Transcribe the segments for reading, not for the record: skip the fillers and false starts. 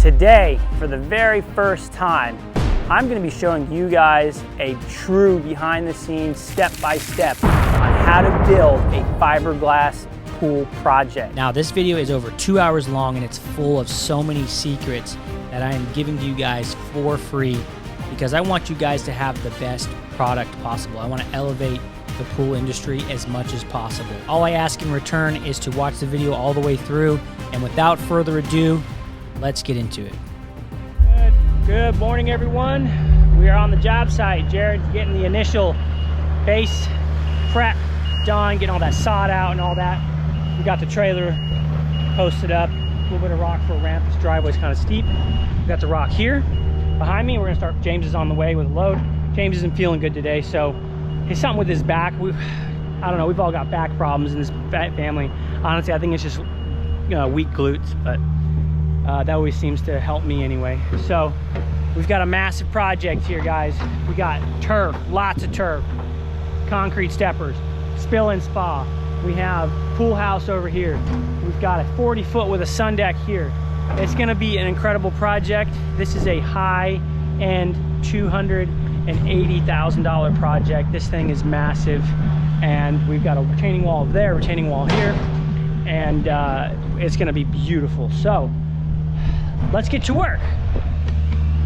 Today, for the very first time, I'm going to be showing you guys a true behind-the-scenes, step-by-step on how to build a fiberglass pool project. Now, this video is over 2 hours long and it's full of so many secrets that I am giving to you guys for free because I want you guys to have the best product possible. I want to elevate the pool industry as much as possible. All I ask in return is to watch the video all the way through, and without further ado, let's get into it. Good morning, everyone. We are on the job site. Jared's getting the initial base prep done, getting all that sod out and all that. We got the trailer posted up, a little bit of rock for a ramp. This driveway's kind of steep. We got the rock here behind me. We're gonna start. James is on the way with a load. James isn't feeling good today, so he's something with his back. I don't know, we've all got back problems in this family. Honestly, I think it's just, you know, weak glutes, but that always seems to help me anyway. So we've got a massive project here, guys. We got turf, lots of turf, concrete steppers, spill and spa. We have pool house over here. We've got a 40-foot with a sun deck here. It's gonna be an incredible project. This is a high-end $280,000 project. This thing is massive, and we've got a retaining wall there, retaining wall here, and it's gonna be beautiful. So let's get to work.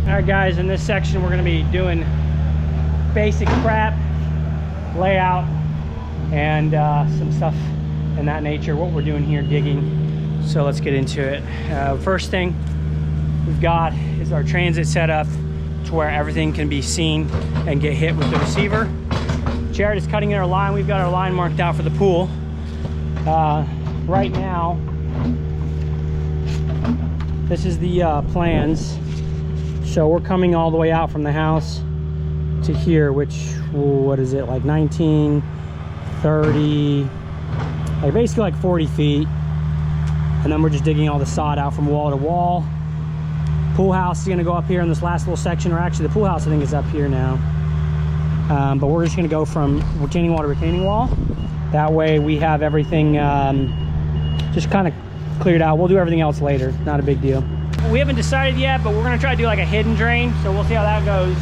All right, guys, in this section we're gonna be doing basic prep, layout, and some stuff in that nature. What we're doing here, digging. So let's get into it. First thing we've got is our transit setup to where everything can be seen and get hit with the receiver. Jared is cutting in our line. We've got our line marked out for the pool. Right now, this is the plans. So we're coming all the way out from the house to here, which, what is it, like 19, 30, like basically like 40 feet. And then we're just digging all the sod out from wall to wall. Pool house is gonna go up here in this last little section, or actually the pool house I think is up here now. But we're just gonna go from retaining wall to retaining wall. That way we have everything just kind of cleared out. We'll do everything else later, not a big deal. We haven't decided yet, but we're gonna try to do like a hidden drain, so we'll see how that goes.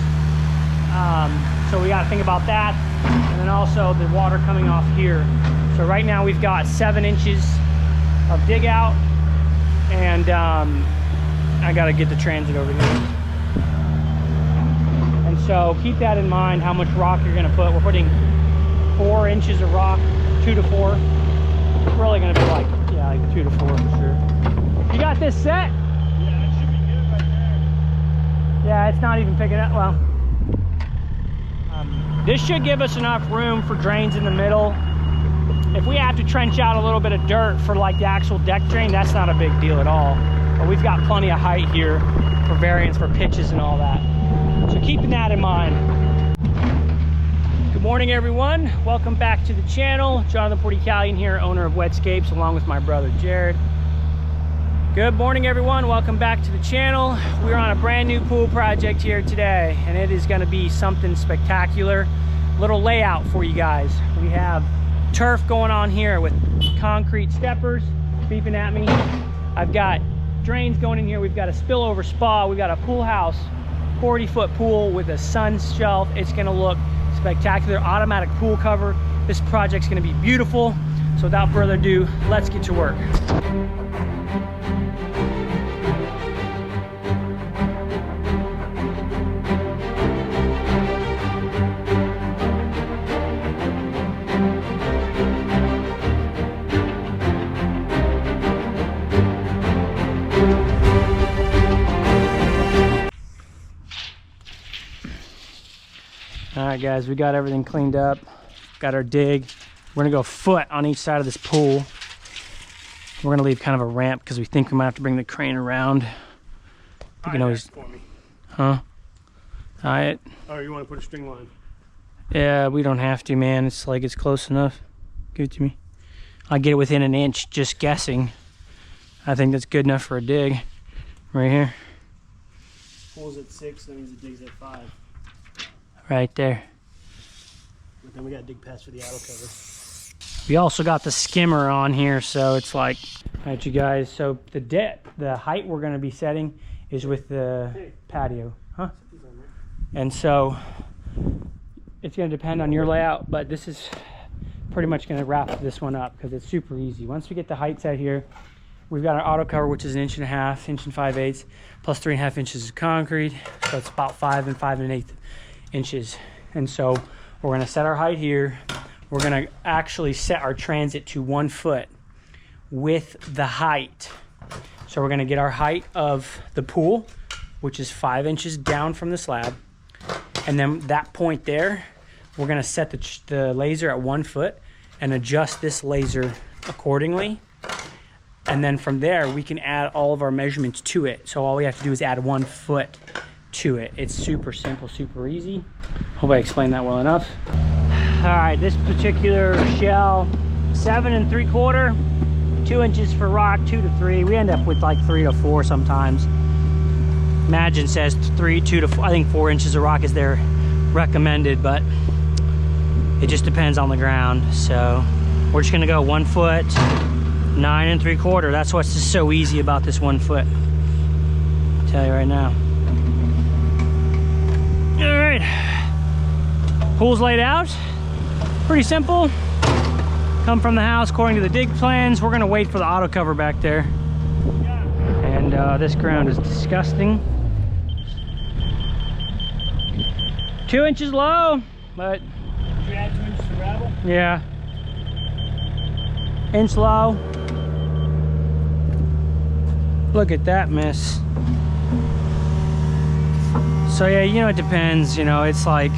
So we gotta think about that. And then also the water coming off here. So right now we've got 7 inches of dig out, and I gotta get the transit over here. And so keep that in mind, how much rock you're gonna put. We're putting 4 inches of rock, 2 to 4. It's really gonna be like, yeah, like 2 to 4 for sure. You got this set? Yeah, it should be good right there. Yeah, it's not even picking up well. This should give us enough room for drains in the middle. If we have to trench out a little bit of dirt for like the actual deck drain, that's not a big deal at all. But we've got plenty of height here for variance for pitches and all that. So keeping that in mind. Good morning, everyone. Welcome back to the channel. Jonathan Porticalian here, owner of Wetscapes, along with my brother Jared. Good morning, everyone. Welcome back to the channel. We're on a brand new pool project here today, and it is gonna be something spectacular. Little layout for you guys. We have turf going on here with concrete steppers beeping at me. I've got drains going in here. We've got a spillover spa. We've got a pool house, 40-foot pool with a sun shelf. It's gonna look spectacular. Automatic pool cover. This project's gonna be beautiful. So without further ado, let's get to work. All right, guys, we got everything cleaned up. Got our dig. We're gonna go foot on each side of this pool. We're gonna leave kind of a ramp because we think we might have to bring the crane around. You can always, for me. huh? Tie it. Oh, you want to put a string line? Yeah, we don't have to, man. It's like it's close enough. Give it to me. I'll get it within an inch, just guessing. I think that's good enough for a dig. Right here. Pool's at 6, that means the dig's at 5. Right there. But then we got to dig past for the auto cover. We also got the skimmer on here, so it's like, all right, you guys, so the height we're gonna be setting is with the patio, huh? And so it's gonna depend on your layout, but this is pretty much gonna wrap this one up because it's super easy. Once we get the height set here, we've got our auto cover, which is 1.5 inches, 1 5/8, plus 3.5 inches of concrete. So it's about 5 and 5 1/8 inches. And so we're gonna set our height here. We're gonna actually set our transit to 1 foot with the height. So we're gonna get our height of the pool, which is 5 inches down from the slab. And then that point there, we're gonna set the laser at 1 foot and adjust this laser accordingly. And then from there, we can add all of our measurements to it. So all we have to do is add 1 foot to it. It's super simple, super easy. Hope I explained that well enough. All right, this particular shell, 7 3/4, 2 inches for rock, 2 to 3. We end up with like 3 to 4 sometimes. Imagine says 2 to 4, I think 4 inches of rock is their recommended, but it just depends on the ground. So we're just gonna go 1 foot, 9 3/4. That's what's just so easy about this 1 foot. I'll tell you right now. All right, pool's laid out. Pretty simple. Come from the house according to the dig plans. We're gonna wait for the auto cover back there. And this ground is disgusting. 2 inches low, but. Did you add 2 inches of gravel? Yeah. Inch low. Look at that mess. So yeah, you know, it depends, you know, it's like,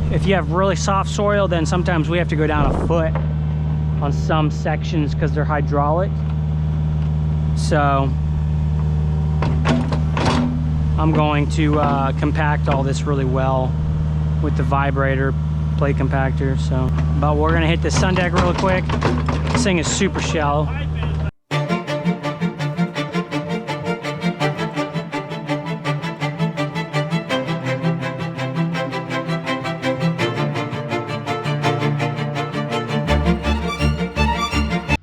if you have really soft soil, then sometimes we have to go down 1 foot on some sections because they're hydraulic. So I'm going to compact all this really well with the vibrator plate compactor. So, but we're gonna hit this sun deck real quick. This thing is super shallow.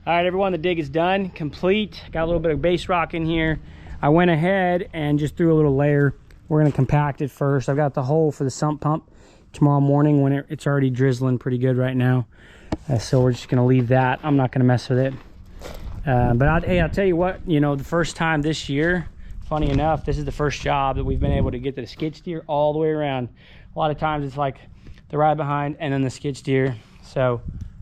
All right, everyone, the dig is done, complete. Got a little bit of base rock in here. I went ahead and just threw a little layer. We're gonna compact it first. I've got the hole for the sump pump tomorrow morning when it's already drizzling pretty good right now. So we're just gonna leave that. I'm not gonna mess with it. But hey, I'll tell you what, you know, the first time this year, funny enough, this is the first job that we've been able to get the skid steer all the way around. A lot of times it's like the ride behind and then the skid steer. So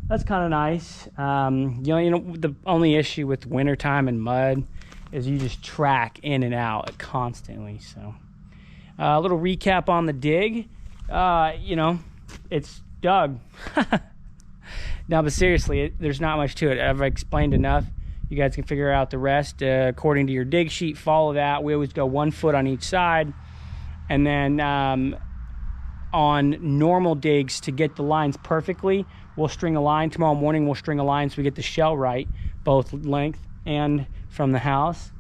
that's kind of nice. You know, the only issue with wintertime and mud is you just track in and out constantly. So a little recap on the dig. You know, it's dug. No, but seriously, there's not much to it. I've explained enough. You guys can figure out the rest according to your dig sheet. Follow that. We always go 1 foot on each side. And then on normal digs, to get the lines perfectly, we'll string a line. Tomorrow morning we'll string a line so we get the shell right, both length and from the house.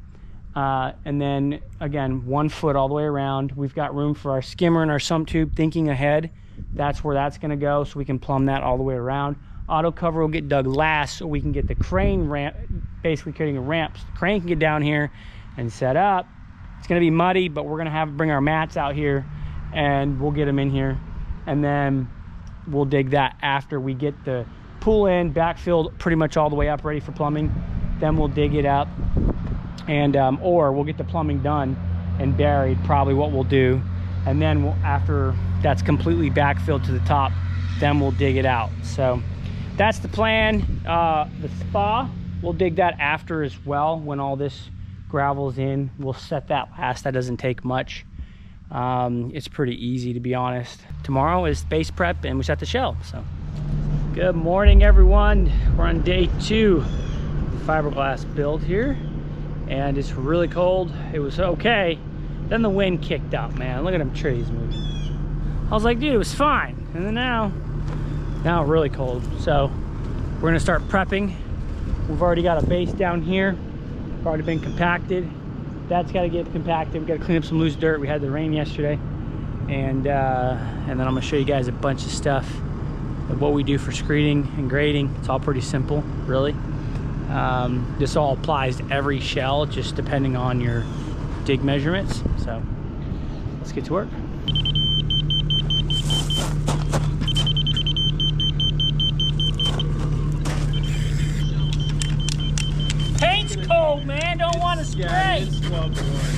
And then again, 1 foot all the way around. We've got room for our skimmer and our sump tube. Thinking ahead, that's where that's gonna go, so we can plumb that all the way around. Auto cover will get dug last so we can get the crane ramp, basically creating a ramp so the crane can get down here and set up. It's gonna be muddy, but we're gonna bring our mats out here and we'll get them in here. And then we'll dig that after we get the pool in, backfilled pretty much all the way up, ready for plumbing. Then we'll dig it up, and or we'll get the plumbing done and buried, probably what we'll do. And then after that's completely backfilled to the top, then we'll dig it out. So that's the plan. The spa, we'll dig that after as well. When all this gravel's in, we'll set that last. That doesn't take much. It's pretty easy, to be honest. Tomorrow is base prep and we set the shell. So good morning, everyone. We're on day 2 fiberglass build here, and it's really cold. It was okay, then the wind kicked up, man. Look at them trees moving. I was like, dude, it was fine. And then now really cold. So we're gonna start prepping. We've already got a base down here, already been compacted. That's got to get compacted. We got to clean up some loose dirt. We had the rain yesterday, and then I'm gonna show you guys a bunch of stuff what we do for screeding and grading. It's all pretty simple, really. This all applies to every shell, just depending on your dig measurements. So let's get to work. Paint's cold, man. Don't want to spray. Yeah, it's 12 to 1.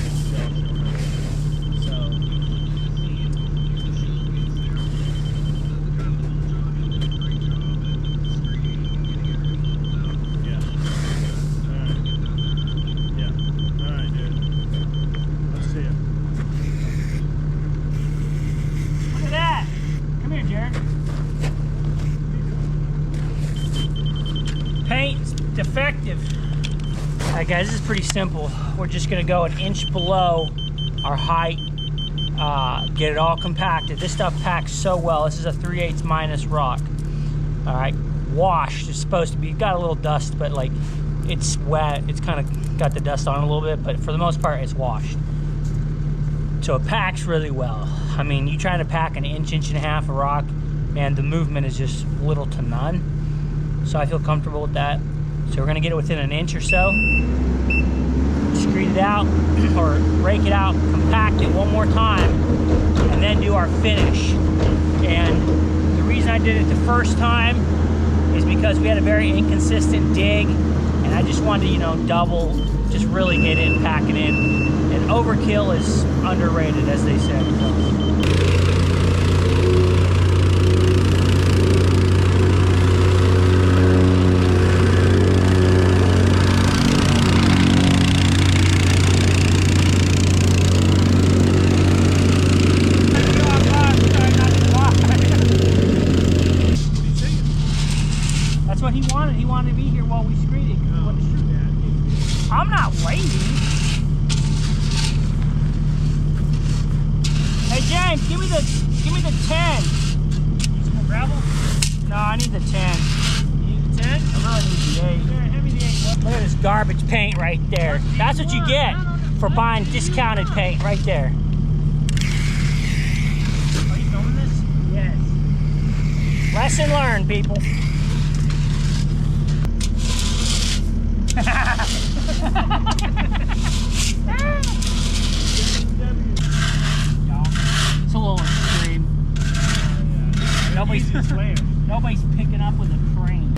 Paint's defective. Alright guys, this is pretty simple. We're just gonna go an inch below our height, get it all compacted. This stuff packs so well. This is a 3/8 minus rock. Alright, washed. It's supposed to be, got a little dust, but like it's wet. It's kind of got the dust on it a little bit, but for the most part it's washed. So it packs really well. I mean, you trying to pack an inch, inch and a half of rock, and the movement is just little to none. So I feel comfortable with that. So we're gonna get it within an inch or so, screed it out or rake it out, compact it one more time, and then do our finish. And the reason I did it the first time is because we had a very inconsistent dig, and I just wanted to, you know, double, just really get it and pack it in. And overkill is underrated, as they say. That's what he wanted. He wanted to be here while we screed it. I'm not waiting. Hey James, give me the 10. Some more gravel? No, I need the 10. You need the 10? I really need the 8. Yeah, hand me the 8. Look at this garbage paint right there. That's what you get for buying discounted paint right there. Are you filming this? Yes. Lesson learned, people. It's a little extreme. Nobody's picking up with a crane.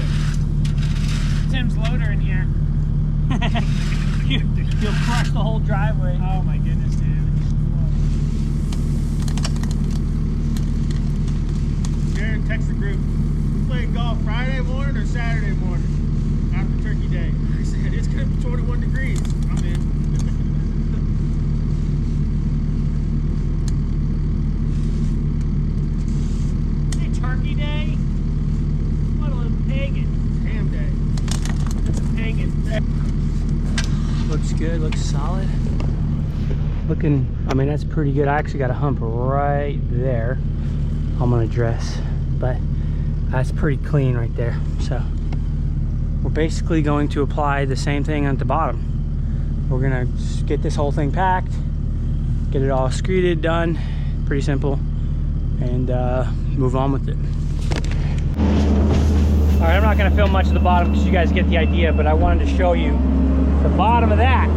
Tim's loader in here. You'll crush the whole driveway. Oh my goodness, dude. Jared, text the group. We playing golf Friday morning or Saturday morning after Turkey Day? I said it's gonna be 21 degrees. I'm in. Turkey Day? What a little pagan. Ham day. It's a pagan. Looks good, looks solid. Looking, I mean, that's pretty good. I actually got a hump right there I'm gonna address, but that's pretty clean right there. So we're basically going to apply the same thing at the bottom. We're gonna get this whole thing packed, get it all screeded, done, pretty simple, and move on with it. All right, I'm not gonna film much of the bottom because you guys get the idea, but I wanted to show you the bottom of that.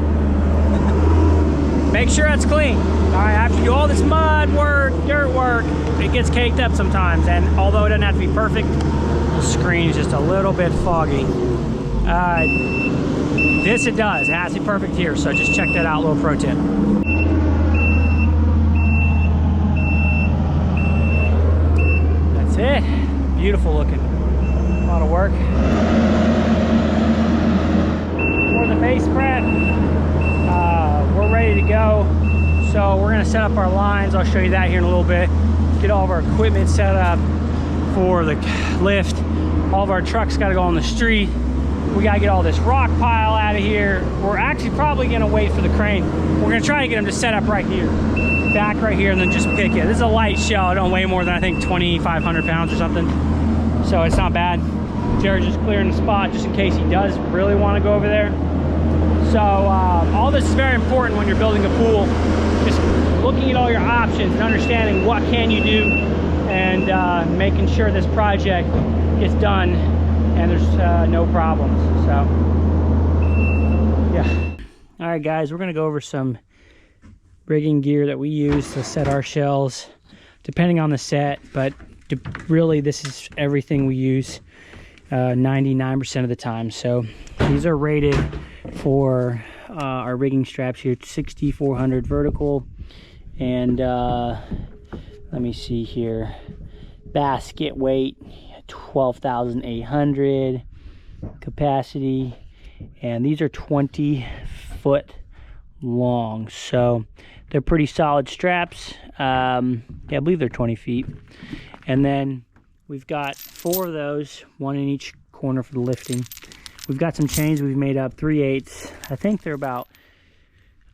Make sure it's clean. All right, after you do all this mud work, dirt work, it gets caked up sometimes, and although it doesn't have to be perfect, the screen is just a little bit foggy. This it does, it has to be perfect here, so just check that out, little pro tip. That's it, beautiful looking. A lot of work. For the base prep, we're ready to go. So we're gonna set up our lines. I'll show you that here in a little bit. Get all of our equipment set up for the lift. All of our trucks gotta go on the street. We gotta get all this rock pile out of here. We're actually probably gonna wait for the crane. We're gonna try to get them to set up right here, back right here, and then just pick it. This is a light shell. It don't weigh more than, I think, 2,500 pounds or something. So it's not bad. Jared's just clearing the spot just in case he does really wanna go over there. So all this is very important when you're building a pool. Just looking at all your options and understanding what can you do and making sure this project gets done and there's no problems. So yeah. All right guys, we're gonna go over some rigging gear that we use to set our shells, depending on the set, but really this is everything we use 99% of the time. So these are rated for our rigging straps here, 6400 vertical, and let me see here, basket weight 12,800 capacity, and these are 20 foot long, so they're pretty solid straps. Yeah, I believe they're 20 feet. And then we've got 4 of those, 1 in each corner for the lifting. We've got some chains we've made up 3/8. I think they're about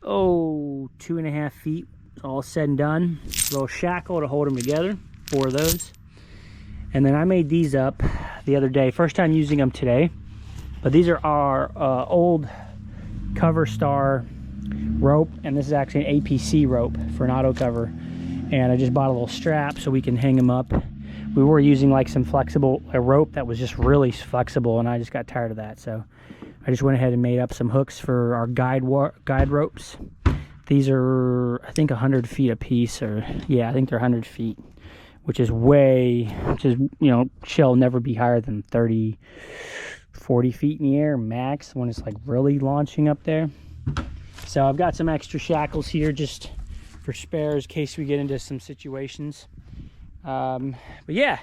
2.5 feet all said and done. A little shackle to hold them together, 4 of those. And then I made these up the other day, first time using them today, but these are our old Cover Star rope, and this is actually an APC rope for an auto cover, and I just bought a little strap so we can hang them up. We were using like some flexible rope that was just really flexible, and I just got tired of that, so I just went ahead and made up some hooks for our guide ropes. These are, I think, 100 feet a piece, or yeah, I think they're 100 feet, which is you know, shell never be higher than 30, 40 feet in the air max when it's like really launching up there. So I've got some extra shackles here just for spares in case we get into some situations. But yeah,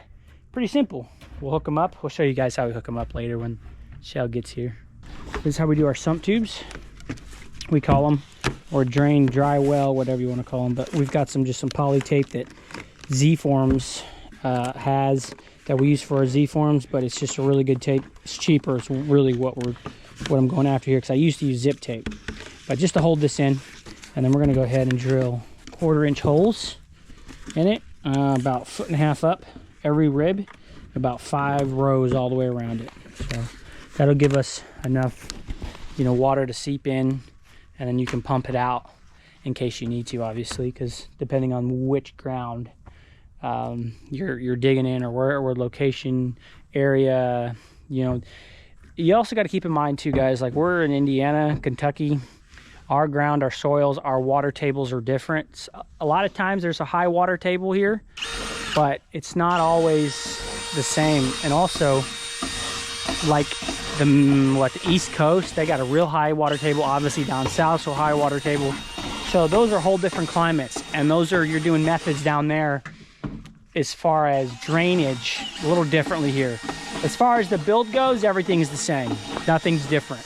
pretty simple. We'll hook them up. We'll show you guys how we hook them up later when shell gets here. This is how we do our sump tubes, we call them, or drain, dry well, whatever you want to call them. But we've got just some poly tape that Z-Forms has, that we use for our Z-Forms, but it's just a really good tape. It's cheaper. It's really what I'm going after here, because I used to use zip tape. But just to hold this in, and then we're going to go ahead and drill 1/4-inch holes in it, about 1.5 foot up every rib, about 5 rows all the way around it. So that'll give us enough, you know, water to seep in, and then you can pump it out in case you need to, obviously, because depending on which ground you're digging in, or where location, area, you know. You also got to keep in mind too, guys, like we're in Indiana, Kentucky. Our ground, our soils, our water tables are different. A lot of times there's a high water table here, but it's not always the same. And also, like the East Coast, they got a real high water table. Obviously down south, so high water table. So those are whole different climates, and you're doing methods down there as far as drainage a little differently here. As far as the build goes, everything's the same. Nothing's different.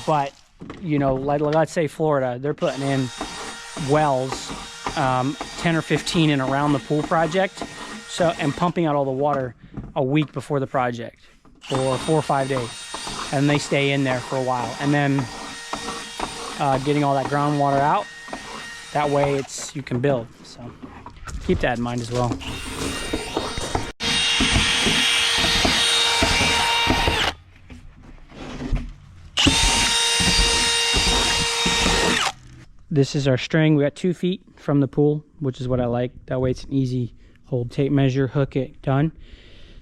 But you know, let's say Florida, they're putting in wells, 10 or 15 in around the pool project, so, and pumping out all the water a week before the project, or 4 or 5 days, and they stay in there for a while, and then getting all that groundwater out. That way you can build. So keep that in mind as well. This is our string. We got 2 feet from the pool, which is what I like. That way it's an easy hold, tape measure, hook it, done.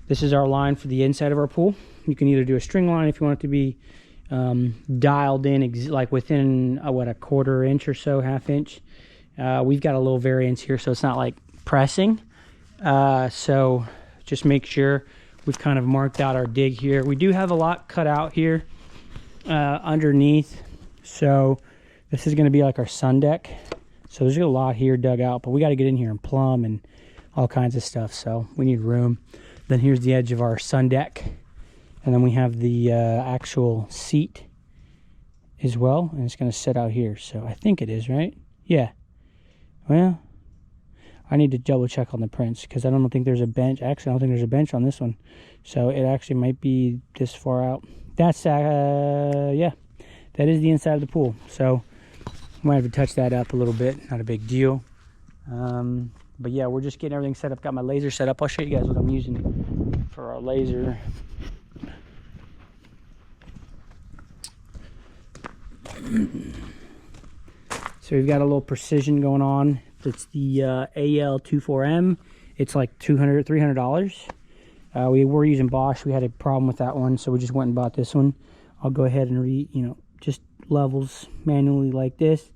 This is our line for the inside of our pool. You can either do a string line if you want it to be dialed in, like within a 1/4 inch or so, 1/2 inch. We've got a little variance here, so it's not like pressing. So just make sure we've kind of marked out our dig here. We do have a lot cut out here underneath, so this is going to be like our sun deck. So there's a lot here dug out, but we got to get in here and plumb and all kinds of stuff, so we need room. Then here's the edge of our sun deck, and then we have the actual seat as well, and it's going to sit out here. So I think it is, right? Yeah. Well, I need to double check on the prints, because I don't think there's a bench. Actually, I don't think there's a bench on this one, so it actually might be this far out. That's yeah, that is the inside of the pool. So might have to touch that up a little bit, not a big deal. But yeah, we're just getting everything set up. Got my laser set up. I'll show you guys what I'm using for our laser. So we've got a little precision going on. It's the AL24M. It's like $200, $300. We were using Bosch. We had a problem with that one, so we just went and bought this one. I'll go ahead and just levels manually like this,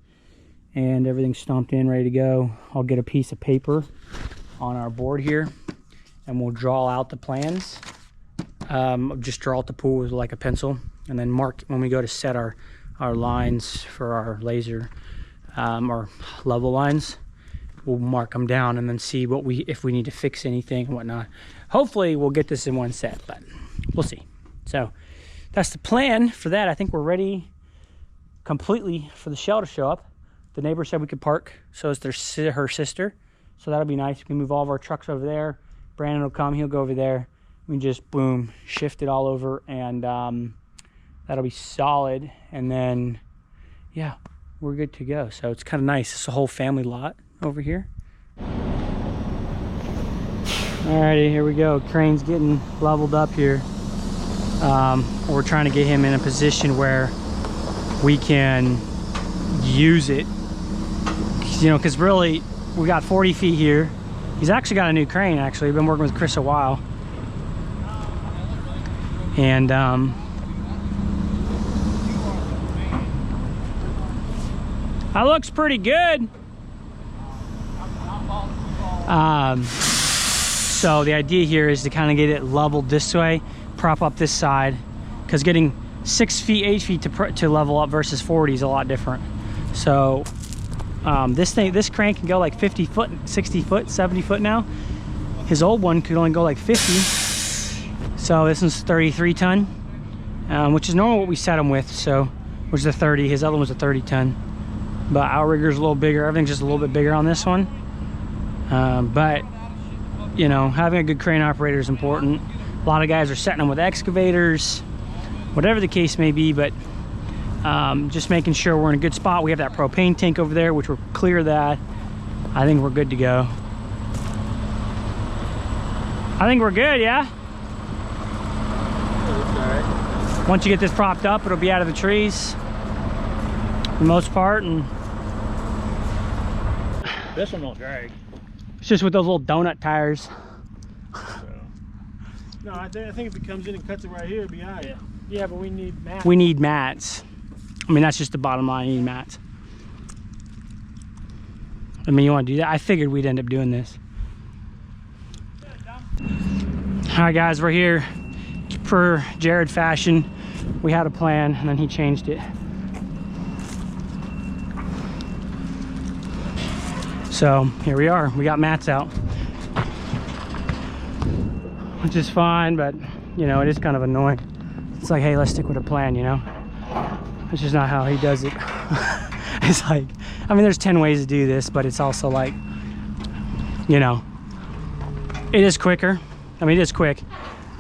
and everything's stomped in, ready to go. I'll get a piece of paper on our board here, and we'll draw out the plans. Just draw out the pool with like a pencil, and then mark when we go to set our lines for our laser, our level lines. We'll mark them down and then see if we need to fix anything and whatnot. Hopefully we'll get this in one set, but we'll see. So that's the plan for that. I think we're ready completely for the shell to show up. The neighbor said we could park, so is her sister. So that'll be nice. We can move all of our trucks over there. Brandon will come, he'll go over there. We can just boom, shift it all over, and that'll be solid. And then, yeah, we're good to go. So it's kind of nice. It's a whole family lot over here. Alrighty, here we go. Crane's getting leveled up here. We're trying to get him in a position where we can use it, because really we got 40 feet here. He's actually got a new crane. Actually, I've been working with Chris a while, and that looks pretty good. So the idea here is to kind of get it leveled this way, prop up this side, because getting 6 feet, 8 feet to level up versus 40 is a lot different. So this crane can go like 50 foot, 60 foot, 70 foot now. His old one could only go like 50. So this one's 33 ton, which is normal what we set him with. So, which is a 30. His other one was a 30 ton. But outrigger's a little bigger. Everything's just a little bit bigger on this one. But having a good crane operator is important. A lot of guys are setting them with excavators, whatever the case may be, but just making sure we're in a good spot. We have that propane tank over there, which we're clear of that. I think we're good to go. I think we're good, yeah? Right. Once you get this propped up, it'll be out of the trees for the most part, and this one won't drag. It's just with those little donut tires. So. No, I think if it comes in and cuts it right here, it'll be all right. Yeah, but we need mats. We need mats. I mean, that's just the bottom line. You need mats. I mean, you want to do that? I figured we'd end up doing this. All right, guys, we're here. Per Jared fashion, we had a plan, and then he changed it. So here we are. We got mats out, which is fine, but it is kind of annoying. It's like, hey, let's stick with a plan, It's just not how he does it. It's like, I mean, there's 10 ways to do this, but it's also like, it is quicker. I mean, it is quick.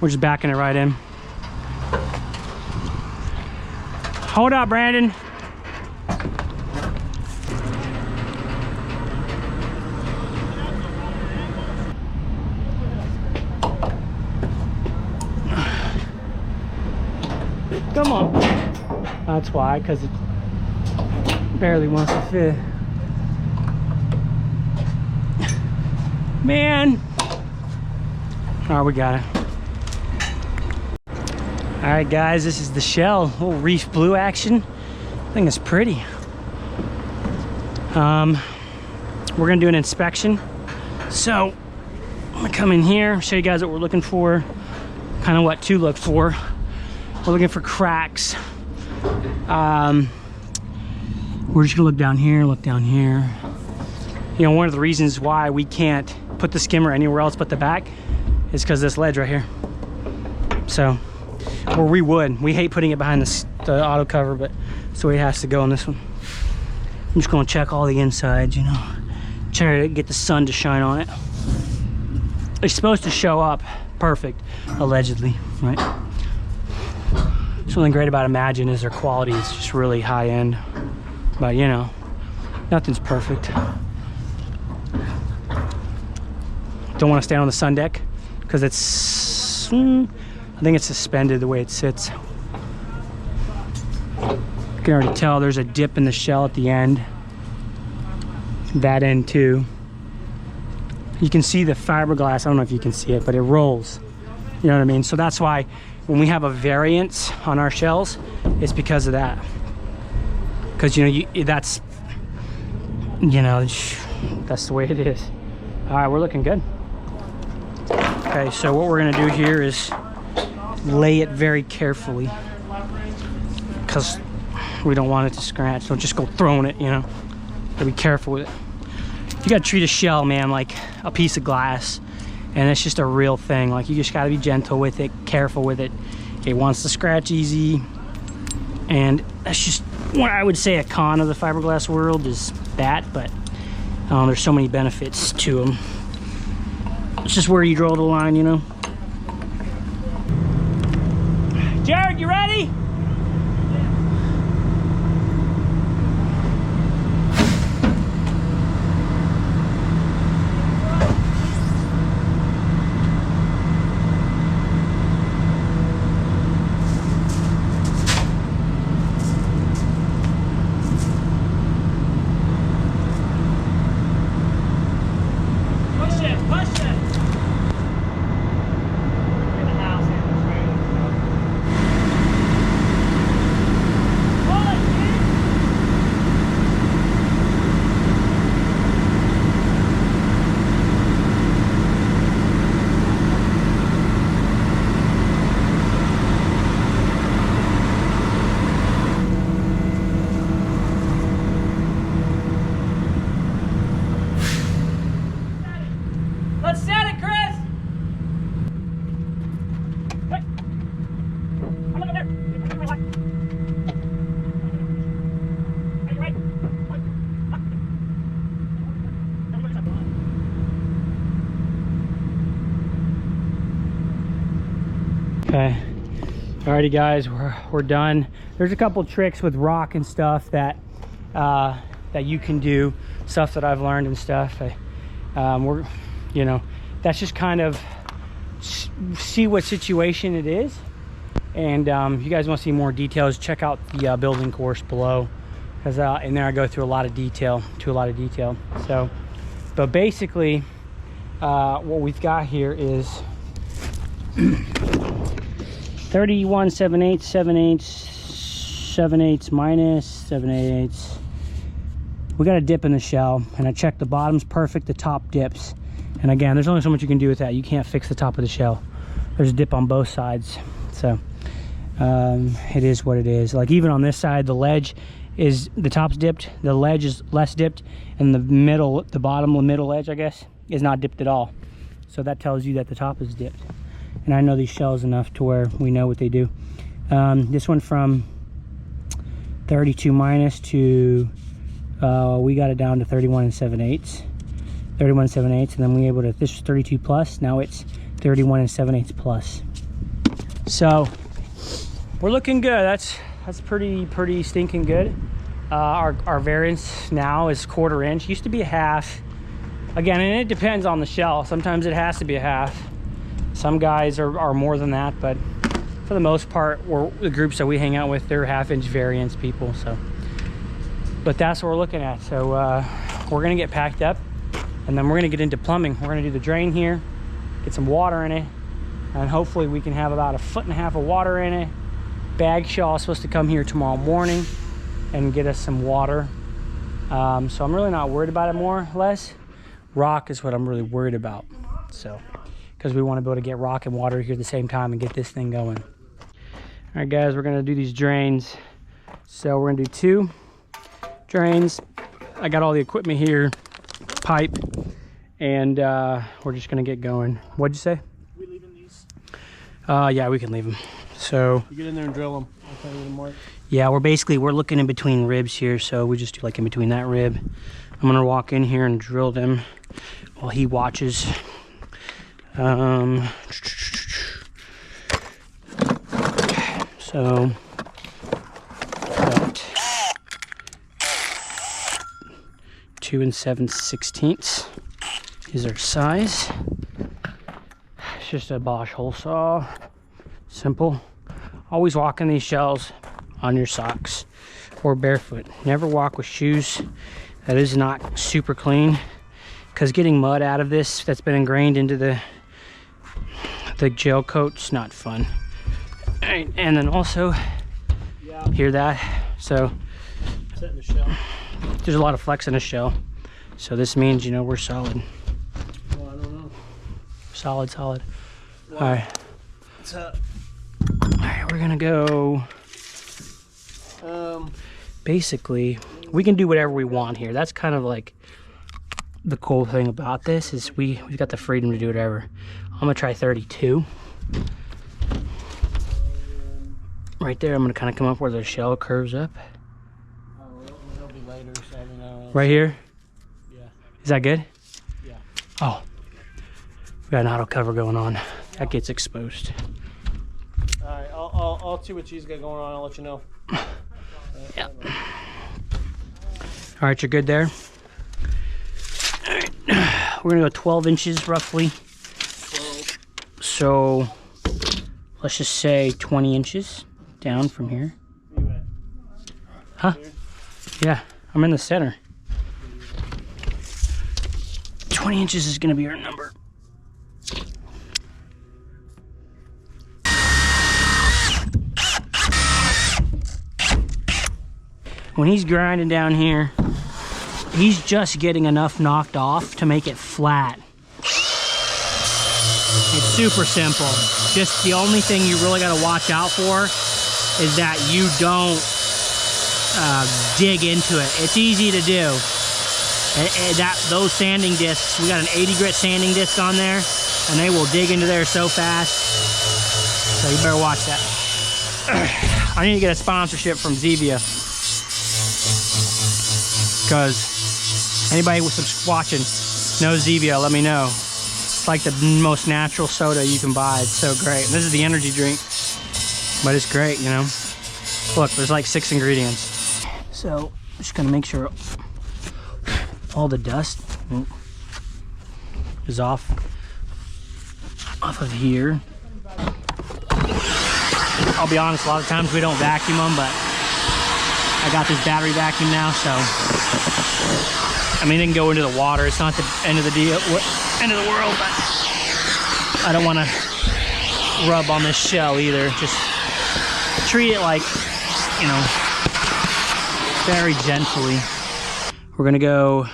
We're just backing it right in. Hold up, Brandon. Come on. That's why, because it barely wants to fit. Man. All right, we got it. All right, guys, this is the shell. A little reef blue action. I think it's pretty. We're gonna do an inspection. So I'm gonna come in here, show you guys what we're looking for, kind of what to look for. We're looking for cracks. We're just gonna look down here, look down here. One of the reasons why we can't put the skimmer anywhere else but the back is because this ledge right here. So, or we would. We hate putting it behind the auto cover, but that's the way it has to go on this one. I'm just gonna check all the insides, try to get the sun to shine on it. It's supposed to show up perfect, allegedly, right? Something great about Imagine is their quality is just really high end, but nothing's perfect. Don't want to stand on the sun deck because it's, I think it's suspended the way it sits. You can already tell there's a dip in the shell at the end. That end too. you can see the fiberglass. I don't know if you can see it, but it rolls. You know what I mean? So that's why when we have a variance on our shells, it's because of that. Because, you know, that's the way it is. All right, we're looking good. Okay, so what we're gonna do here is lay it very carefully, because we don't want it to scratch. Don't just go throwing it, you know. Gotta be careful with it. You gotta treat a shell, man, like a piece of glass, and it's just a real thing. Like, you just gotta be gentle with it, careful with it. It wants to scratch easy, and that's just what I would say a con of the fiberglass world is that, but there's so many benefits to them. It's just where you draw the line, you know. Jared, you ready? Okay, alrighty guys, we're done. There's a couple tricks with rock and stuff that that you can do, stuff that I've learned and stuff. We're, you know, that's just kind of see what situation it is. And if you guys want to see more details, check out the building course below, because in there I go through a lot of detail, So, but basically, what we've got here is 31 7/8, 7/8, 7/8 minus 7/8. We got a dip in the shell, and I checked the bottom's perfect, the top dips. And again, there's only so much you can do with that. You can't fix the top of the shell. There's a dip on both sides, so it is what it is. Like, even on this side, the ledge is, the top's dipped, the ledge is less dipped, and the middle, the bottom, the middle edge, I guess, is not dipped at all. So that tells you that the top is dipped. And I know these shells enough to where we know what they do. This one from 32 minus to, we got it down to 31 7/8. 31 7/8, and then we able to, this was 32 plus, now it's 31 7/8 plus. So we're looking good. That's pretty stinking good. Our variance now is 1/4 inch. Used to be a half. Again, and it depends on the shell. Sometimes it has to be a half. Some guys are more than that, but for the most part, the groups that we hang out with, they're 1/2 inch variance people. So, but that's what we're looking at. So we're gonna get packed up, and then we're gonna get into plumbing. We're gonna do the drain here, get some water in it, and hopefully we can have about 1.5 feet of water in it. Bag shell is supposed to come here tomorrow morning and get us some water. So I'm really not worried about it, more or less. Rock is what I'm really worried about. So, because we want to be able to get rock and water here at the same time and get this thing going. All right, guys, we're gonna do these drains. So we're gonna do 2 drains. I got all the equipment here, pipe, and we're just gonna get going. What'd you say? We leaving these? Yeah, we can leave them. So You get in there and drill them. I'll tell you more. yeah, we're looking in between ribs here, so we just do like in between that rib. I'm gonna walk in here and drill them while he watches. So got 2 7/16 is our size. It's just a Bosch hole saw, simple. Always walk in these shells on your socks or barefoot. Never walk with shoes. That is not super clean. because getting mud out of this that's been ingrained into the gel coat's not fun. All right, and then also, hear that? So Setting the shell. there's a lot of flex in the shell. So this means, you know, we're solid. Well, I don't know. Solid. Well, All right. It's up. All right, we're gonna go. Basically, we can do whatever we want here. That's kind of like the cool thing about this is we've got the freedom to do whatever. I'm gonna try 32. Right there, I'm gonna kind of come up where the shell curves up. Oh, it'll be later, so I don't know. Right here? Yeah. Is that good? Yeah. Oh, we got an auto cover going on. That gets exposed. All right, I'll see what she's got going on. I'll let you know. Yeah. All right, you're good there. All right, we're gonna go 12 inches roughly. 12. So let's just say 20 inches down from here. Where you at? Huh? Here? Yeah, I'm in the center. 20 inches is gonna be our number. When he's grinding down here, he's just getting enough knocked off to make it flat. It's super simple. Just the only thing you really gotta watch out for is that you don't dig into it. It's easy to do. Those sanding discs, we got an 80 grit sanding disc on there, and they will dig into there so fast. So you better watch that. I need to get a sponsorship from Zevia, because anybody watching knows Zevia, let me know. It's like the most natural soda you can buy. It's so great. And this is the energy drink, but it's great, you know. Look, there's like 6 ingredients. So I'm just gonna make sure all the dust is off of here. I'll be honest, a lot of times we don't vacuum them, but I got this battery vacuum now, so I mean, they can go into the water. It's not the end of the end of the world, but I don't want to rub on this shell either. Just treat it like, you know, very gently. We're gonna go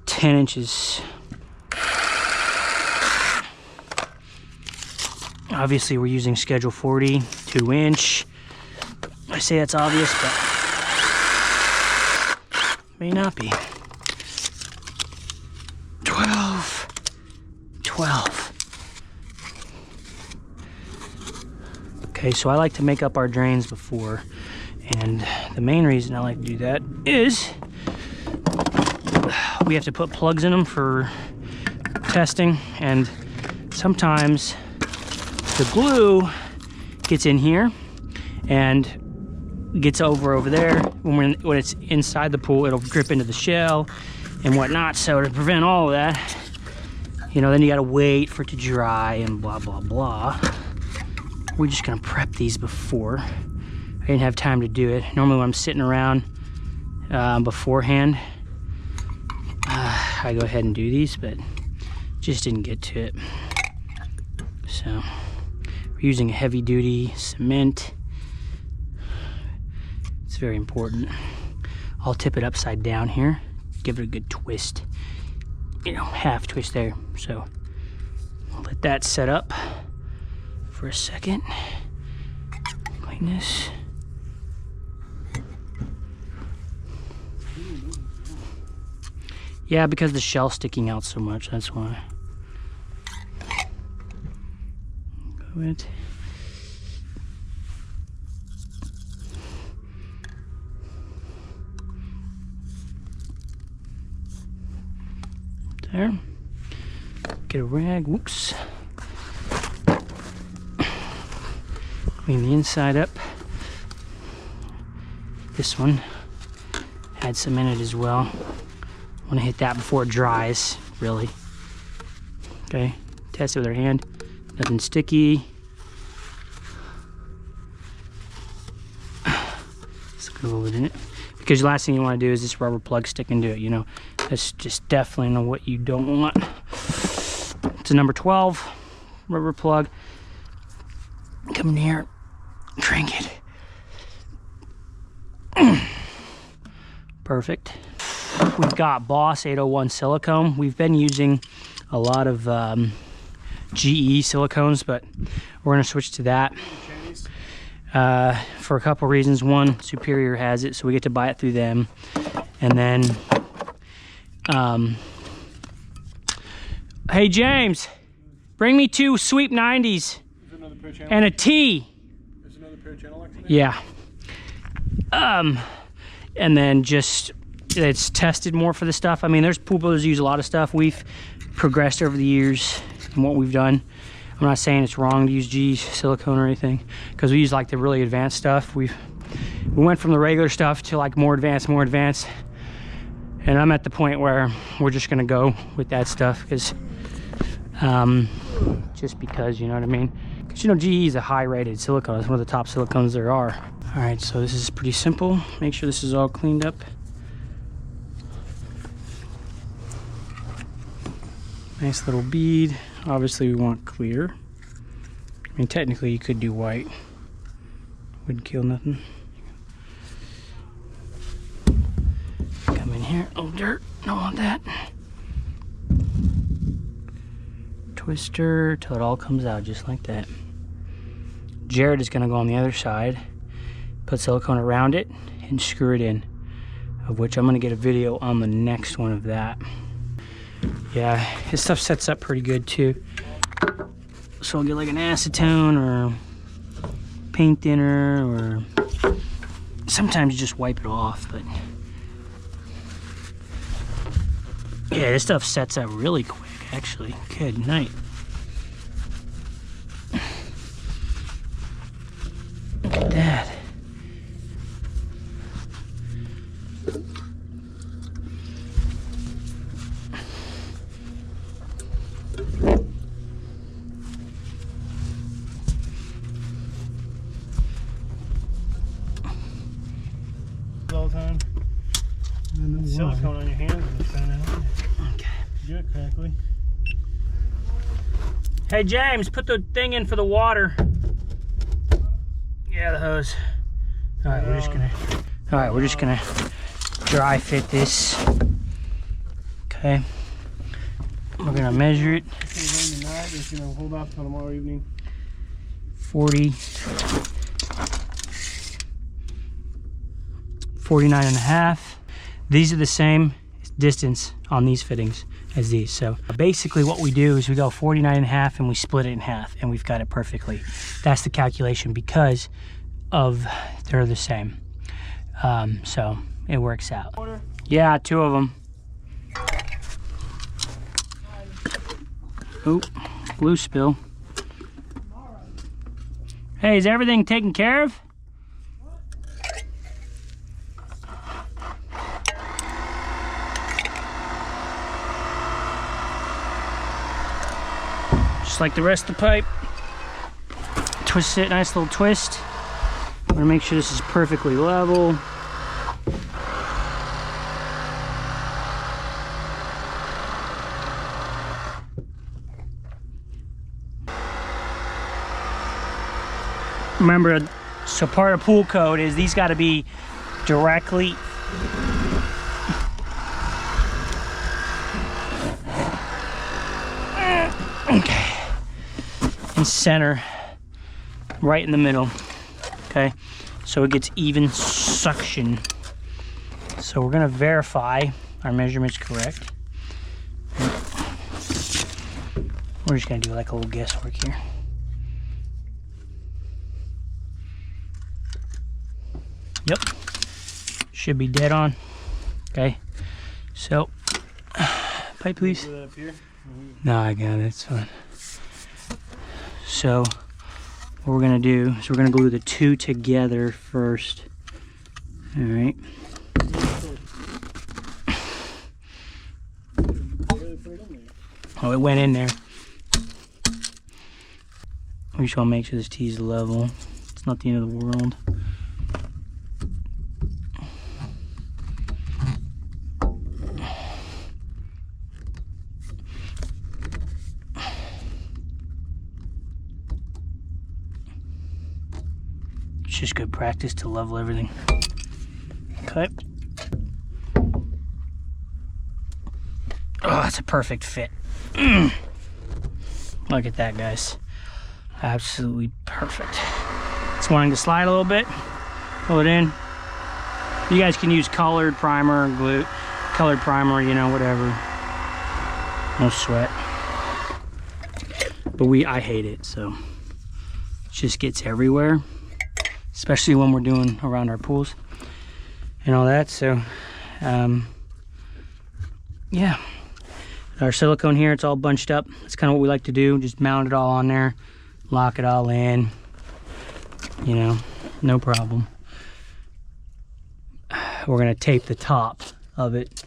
10 inches. Obviously, we're using Schedule 40, 2-inch. I say that's obvious, but may not be. 12. Okay, so I like to make up our drains before, and the main reason I like to do that is we have to put plugs in them for testing, and sometimes the glue gets in here and gets over there. When it's inside the pool, it'll drip into the shell and whatnot. So to prevent all of that, you know, then you gotta wait for it to dry and blah, blah, blah. We're just gonna prep these before. I didn't have time to do it. Normally when I'm sitting around beforehand, I go ahead and do these, but just didn't get to it. So we're using a heavy duty cement. It's very important. I'll tip it upside down here, give it a good twist, you know, half twist there. So I'll let that set up for a second. Clean this. Yeah, because the shell's sticking out so much, that's why. Go it. There. Get a rag, whoops. Clean the inside up. This one had some in it as well. I want to hit that before it dries, really. Okay, test it with our hand. Nothing sticky. Let's go with it. Because the last thing you want to do is this rubber plug stick into it, you know. That's just definitely not what you don't want. It's a number 12 rubber plug. Come in here, crank it. Perfect. We've got Boss 801 silicone. We've been using a lot of GE silicones, but we're gonna switch to that for a couple reasons. One, Superior has it, so we get to buy it through them. And then, hey James, bring me 2 Sweep 90s and a T. There's another pair of channel locks in there? Yeah. And then just, it's tested more for the stuff. I mean, there's pool builders use a lot of stuff. We've progressed over the years in what we've done. I'm not saying it's wrong to use G silicone or anything, because we use like the really advanced stuff. We went from the regular stuff to like more advanced. And I'm at the point where we're just gonna go with that stuff, because just because, you know what I mean? Because, you know, GE is a high rated silicone. It's one of the top silicones there are. All right, so this is pretty simple. Make sure this is all cleaned up. Nice little bead. Obviously we want clear. I mean, technically you could do white. Wouldn't kill nothing. Come in here. Oh, dirt. Don't want that. Twister till it all comes out just like that. Jared is gonna go on the other side, put silicone around it, and screw it in, of which I'm gonna get a video on the next one of that. Yeah, his stuff sets up pretty good too. So I'll get like an acetone or paint thinner, or sometimes you just wipe it off, but yeah, this stuff sets up really quick actually. Good night. Look at that. All the time. Silicone on your hands and found out. Okay. Do it correctly. Hey James, put the thing in for the water. Yeah, the hose. All right, we're just gonna dry fit this. Okay. We're gonna measure it. It's gonna rain tonight, but it's gonna hold off till tomorrow evening. 40. 49 and a half. These are the same distance on these fittings as these. So basically what we do is we go 49 and a half and we split it in half, and we've got it perfectly. That's the calculation because of they're the same. So it works out. Yeah, 2 of them. Oop, glue spill. Hey, is everything taken care of? Just like the rest of the pipe. Twist it, nice little twist. I'm gonna make sure this is perfectly level. Remember, so part of pool code is these got to be directly in center, right in the middle. Okay, so it gets even suction. So we're gonna verify our measurements correct. We're just gonna do like a little guesswork here. Yep, should be dead on. Okay, so pipe please. No, I got it, it's fine. So what we're gonna do is we're gonna glue the 2 together first. All right. Oh, it went in there. We just wanna make sure this T is level. It's not the end of the world. It's just good practice to level everything. Okay. Oh, that's a perfect fit. Look at that, guys. Absolutely perfect. It's wanting to slide a little bit. Pull it in. You guys can use colored primer, glue, colored primer, you know, whatever. No sweat. But I hate it, so it just gets everywhere, especially when we're doing around our pools and all that. So, yeah. Our silicone here, it's all bunched up. That's kind of what we like to do. Just mount it all on there, lock it all in, you know, no problem. We're gonna tape the top of it.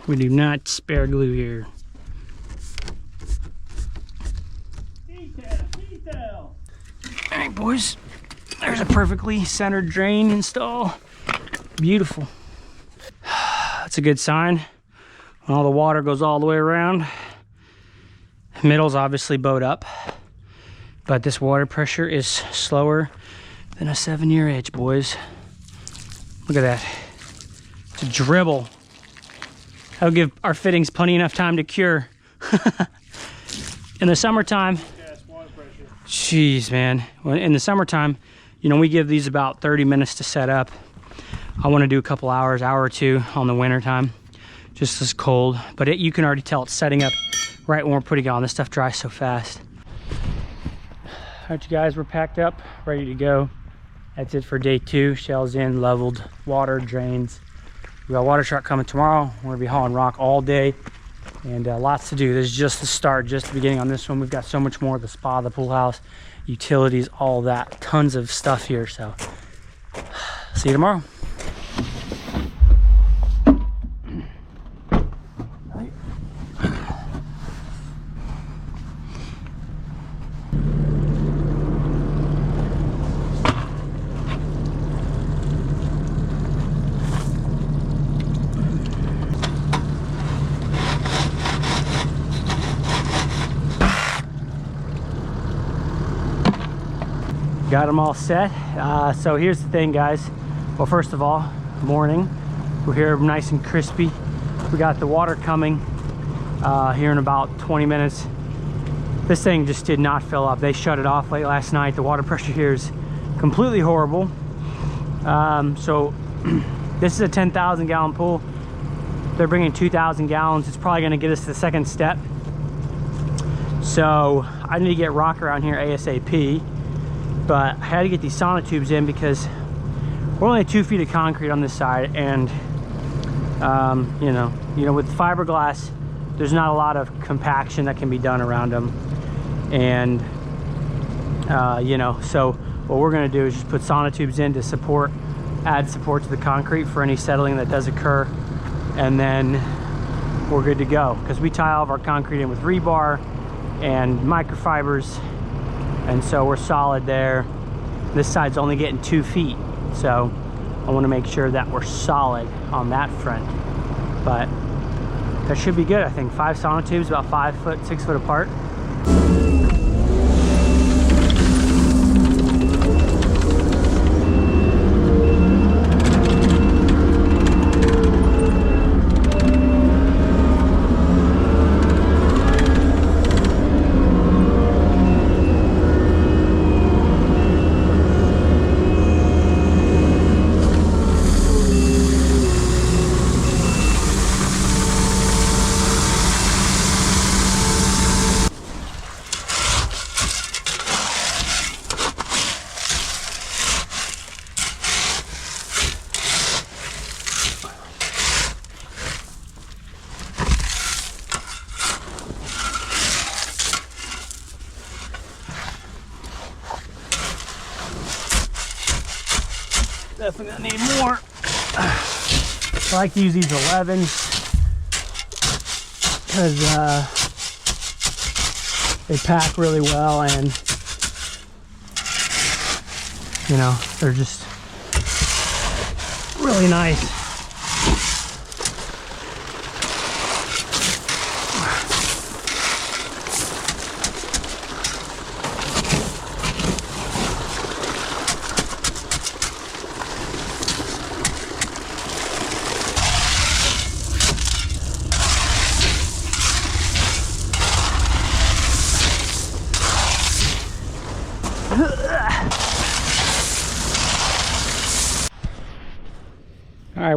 We do not spare glue here. Detail. All right, boys, there's a perfectly centered drain install. Beautiful. That's a good sign. All the water goes all the way around. Middle's obviously bowed up, but this water pressure is slower than a 7-year itch, boys. Look at that. It's a dribble. That'll give our fittings plenty enough time to cure. In the summertime, jeez, man. In the summertime, you know, we give these about 30 minutes to set up. I want to do a couple hours, hour or two on the winter time. Just as cold, but you can already tell it's setting up right when we're putting it on. This stuff dries so fast. All right, you guys, we're packed up, ready to go. That's it for day 2. Shells in, leveled, water, drains. We got a water truck coming tomorrow. We're gonna be hauling rock all day and lots to do. This is just the start, just the beginning on this one. We've got so much more, the spa, the pool house, utilities, all that. Tons of stuff here, so see you tomorrow. Got them all set. So here's the thing, guys. Well, first of all, morning. We're here nice and crispy. We got the water coming here in about 20 minutes. This thing just did not fill up. They shut it off late last night. The water pressure here is completely horrible. So this is a 10,000 gallon pool. They're bringing 2,000 gallons. It's probably gonna get us to the second step. So I need to get rock around here ASAP. But I had to get these sonotubes in because we're only 2 feet of concrete on this side, and you know, with fiberglass, there's not a lot of compaction that can be done around them, and you know, so what we're going to do is just put sonotubes in to add support to the concrete for any settling that does occur, and then we're good to go because we tie all of our concrete in with rebar and microfibers. And so we're solid there. This side's only getting 2 feet. So I want to make sure that we're solid on that front. But that should be good. I think 5 sonotubes, about 5 foot, 6 foot apart. Definitely gonna need more. I like to use these 11s because they pack really well, and you know, they're just really nice.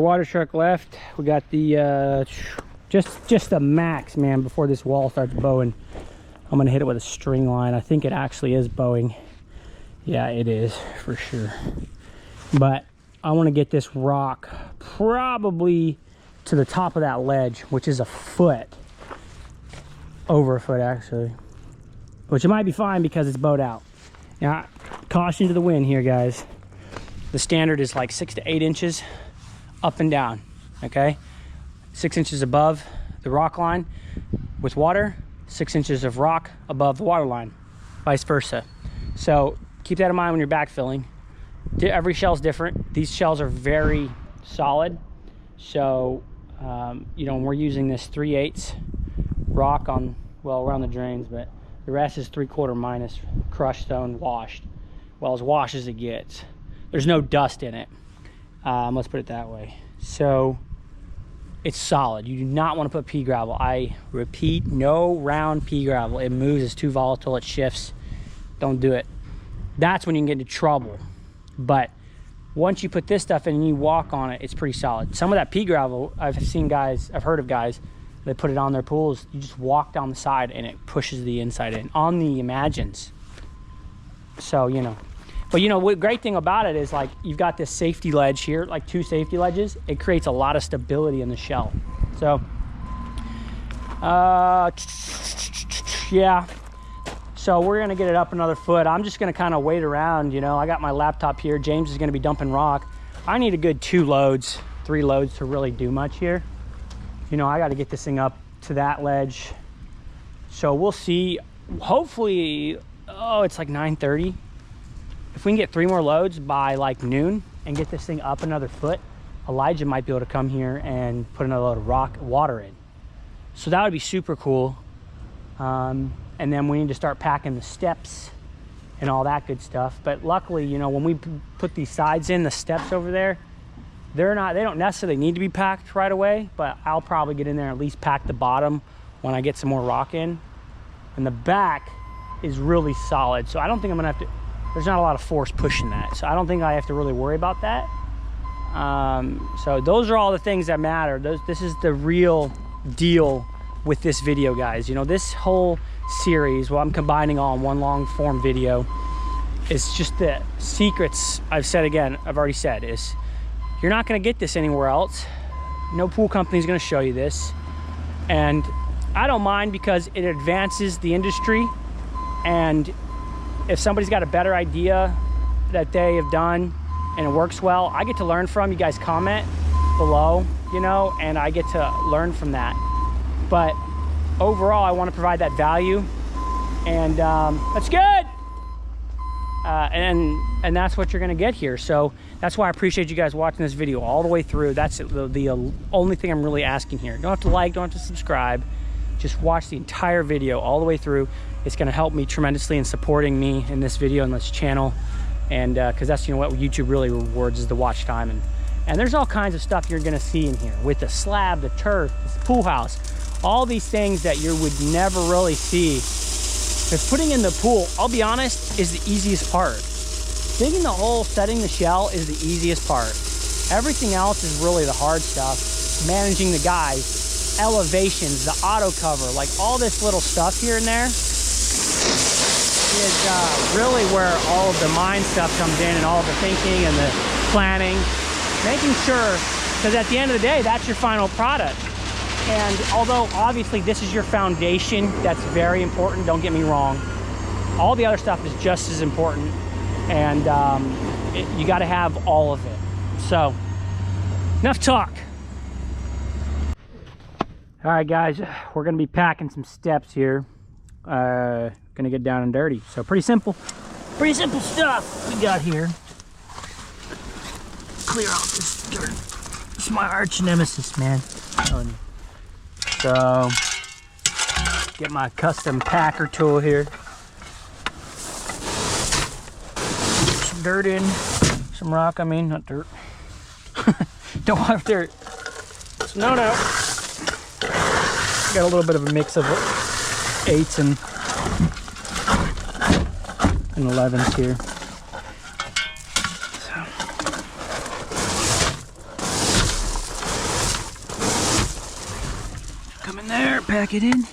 water truck left. We got the just the max, man, before this wall starts bowing. I'm gonna hit it with a string line. I think it actually is bowing. Yeah, it is for sure. But I want to get this rock probably to the top of that ledge, which is a foot, over a foot actually, which it might be fine because it's bowed out. Now, caution to the wind here, guys. The standard is like 6 to 8 inches up and down, okay? 6 inches above the rock line with water, 6 inches of rock above the water line, vice versa. So keep that in mind when you're backfilling. Every shell's different. These shells are very solid. So, you know, we're using this 3/8 rock on, well, around the drains, but the rest is 3/4 minus crushed stone washed. Well, as washed as it gets. There's no dust in it. Let's put it that way. So it's solid. You do not want to put pea gravel. I repeat, no round pea gravel. It moves, it's too volatile, it shifts. Don't do it. That's when you can get into trouble. But once you put this stuff in and you walk on it, it's pretty solid. Some of that pea gravel, I've heard of guys, they put it on their pools. You just walk down the side and it pushes the inside in on the Imagines. So, you know. But you know, what great thing about it is, like, you've got this safety ledge here, like 2 safety ledges. It creates a lot of stability in the shell. So, yeah. So we're gonna get it up another foot. I'm just gonna kind of wait around, you know. I got my laptop here. James is gonna be dumping rock. I need a good 2 loads, 3 loads to really do much here. You know, I got to get this thing up to that ledge. So we'll see. Hopefully, oh, it's like 9:30. If we can get 3 more loads by like noon and get this thing up another foot, Elijah might be able to come here and put another load of water in. So that would be super cool. And then we need to start packing the steps and all that good stuff. But luckily, you know, when we put these sides in, the steps over there, they don't necessarily need to be packed right away, but I'll probably get in there and at least pack the bottom when I get some more rock in. And the back is really solid, so I don't think I'm gonna have to, there's not a lot of force pushing that, so I don't think I have to really worry about that. So those are all the things that matter. This is the real deal with this video, guys. You know, this whole series, well, I'm combining all in one long form video. It's just the secrets. I've already said is, you're not going to get this anywhere else. No pool company is going to show you this. And I don't mind because it advances the industry. And if somebody's got a better idea that they have done and it works well, I get to learn from you guys. Comment below, you know, and I get to learn from that. But overall, I want to provide that value, and that's good. And that's what you're going to get here. So that's why I appreciate you guys watching this video all the way through. That's the only thing I'm really asking here. Don't have to like, don't have to subscribe. Just watch the entire video all the way through. It's going to help me tremendously in supporting me in this video and this channel. And because that's, you know, what YouTube really rewards is the watch time. And there's all kinds of stuff you're going to see in here with the slab, the turf, the pool house, all these things that you would never really see. Because putting in the pool, I'll be honest, is the easiest part. Digging the hole, setting the shell is the easiest part. Everything else is really the hard stuff. Managing the guys, elevations, the auto cover, like all this little stuff here and there is really where all of the mind stuff comes in, and all of the thinking and the planning. Making sure, because at the end of the day, that's your final product. And although obviously this is your foundation, that's very important, don't get me wrong, all the other stuff is just as important. And you got to have all of it. So enough talk. All right, guys, we're going to be packing some steps here. Going to get down and dirty. So pretty simple stuff we got here. Clear out this dirt. It's my arch nemesis, man. I'm telling you. So, get my custom packer tool here. Some dirt in, some rock, I mean, not dirt. Don't have dirt. So no. Got a little bit of a mix of 8s and 11s here. Come in there, pack it in.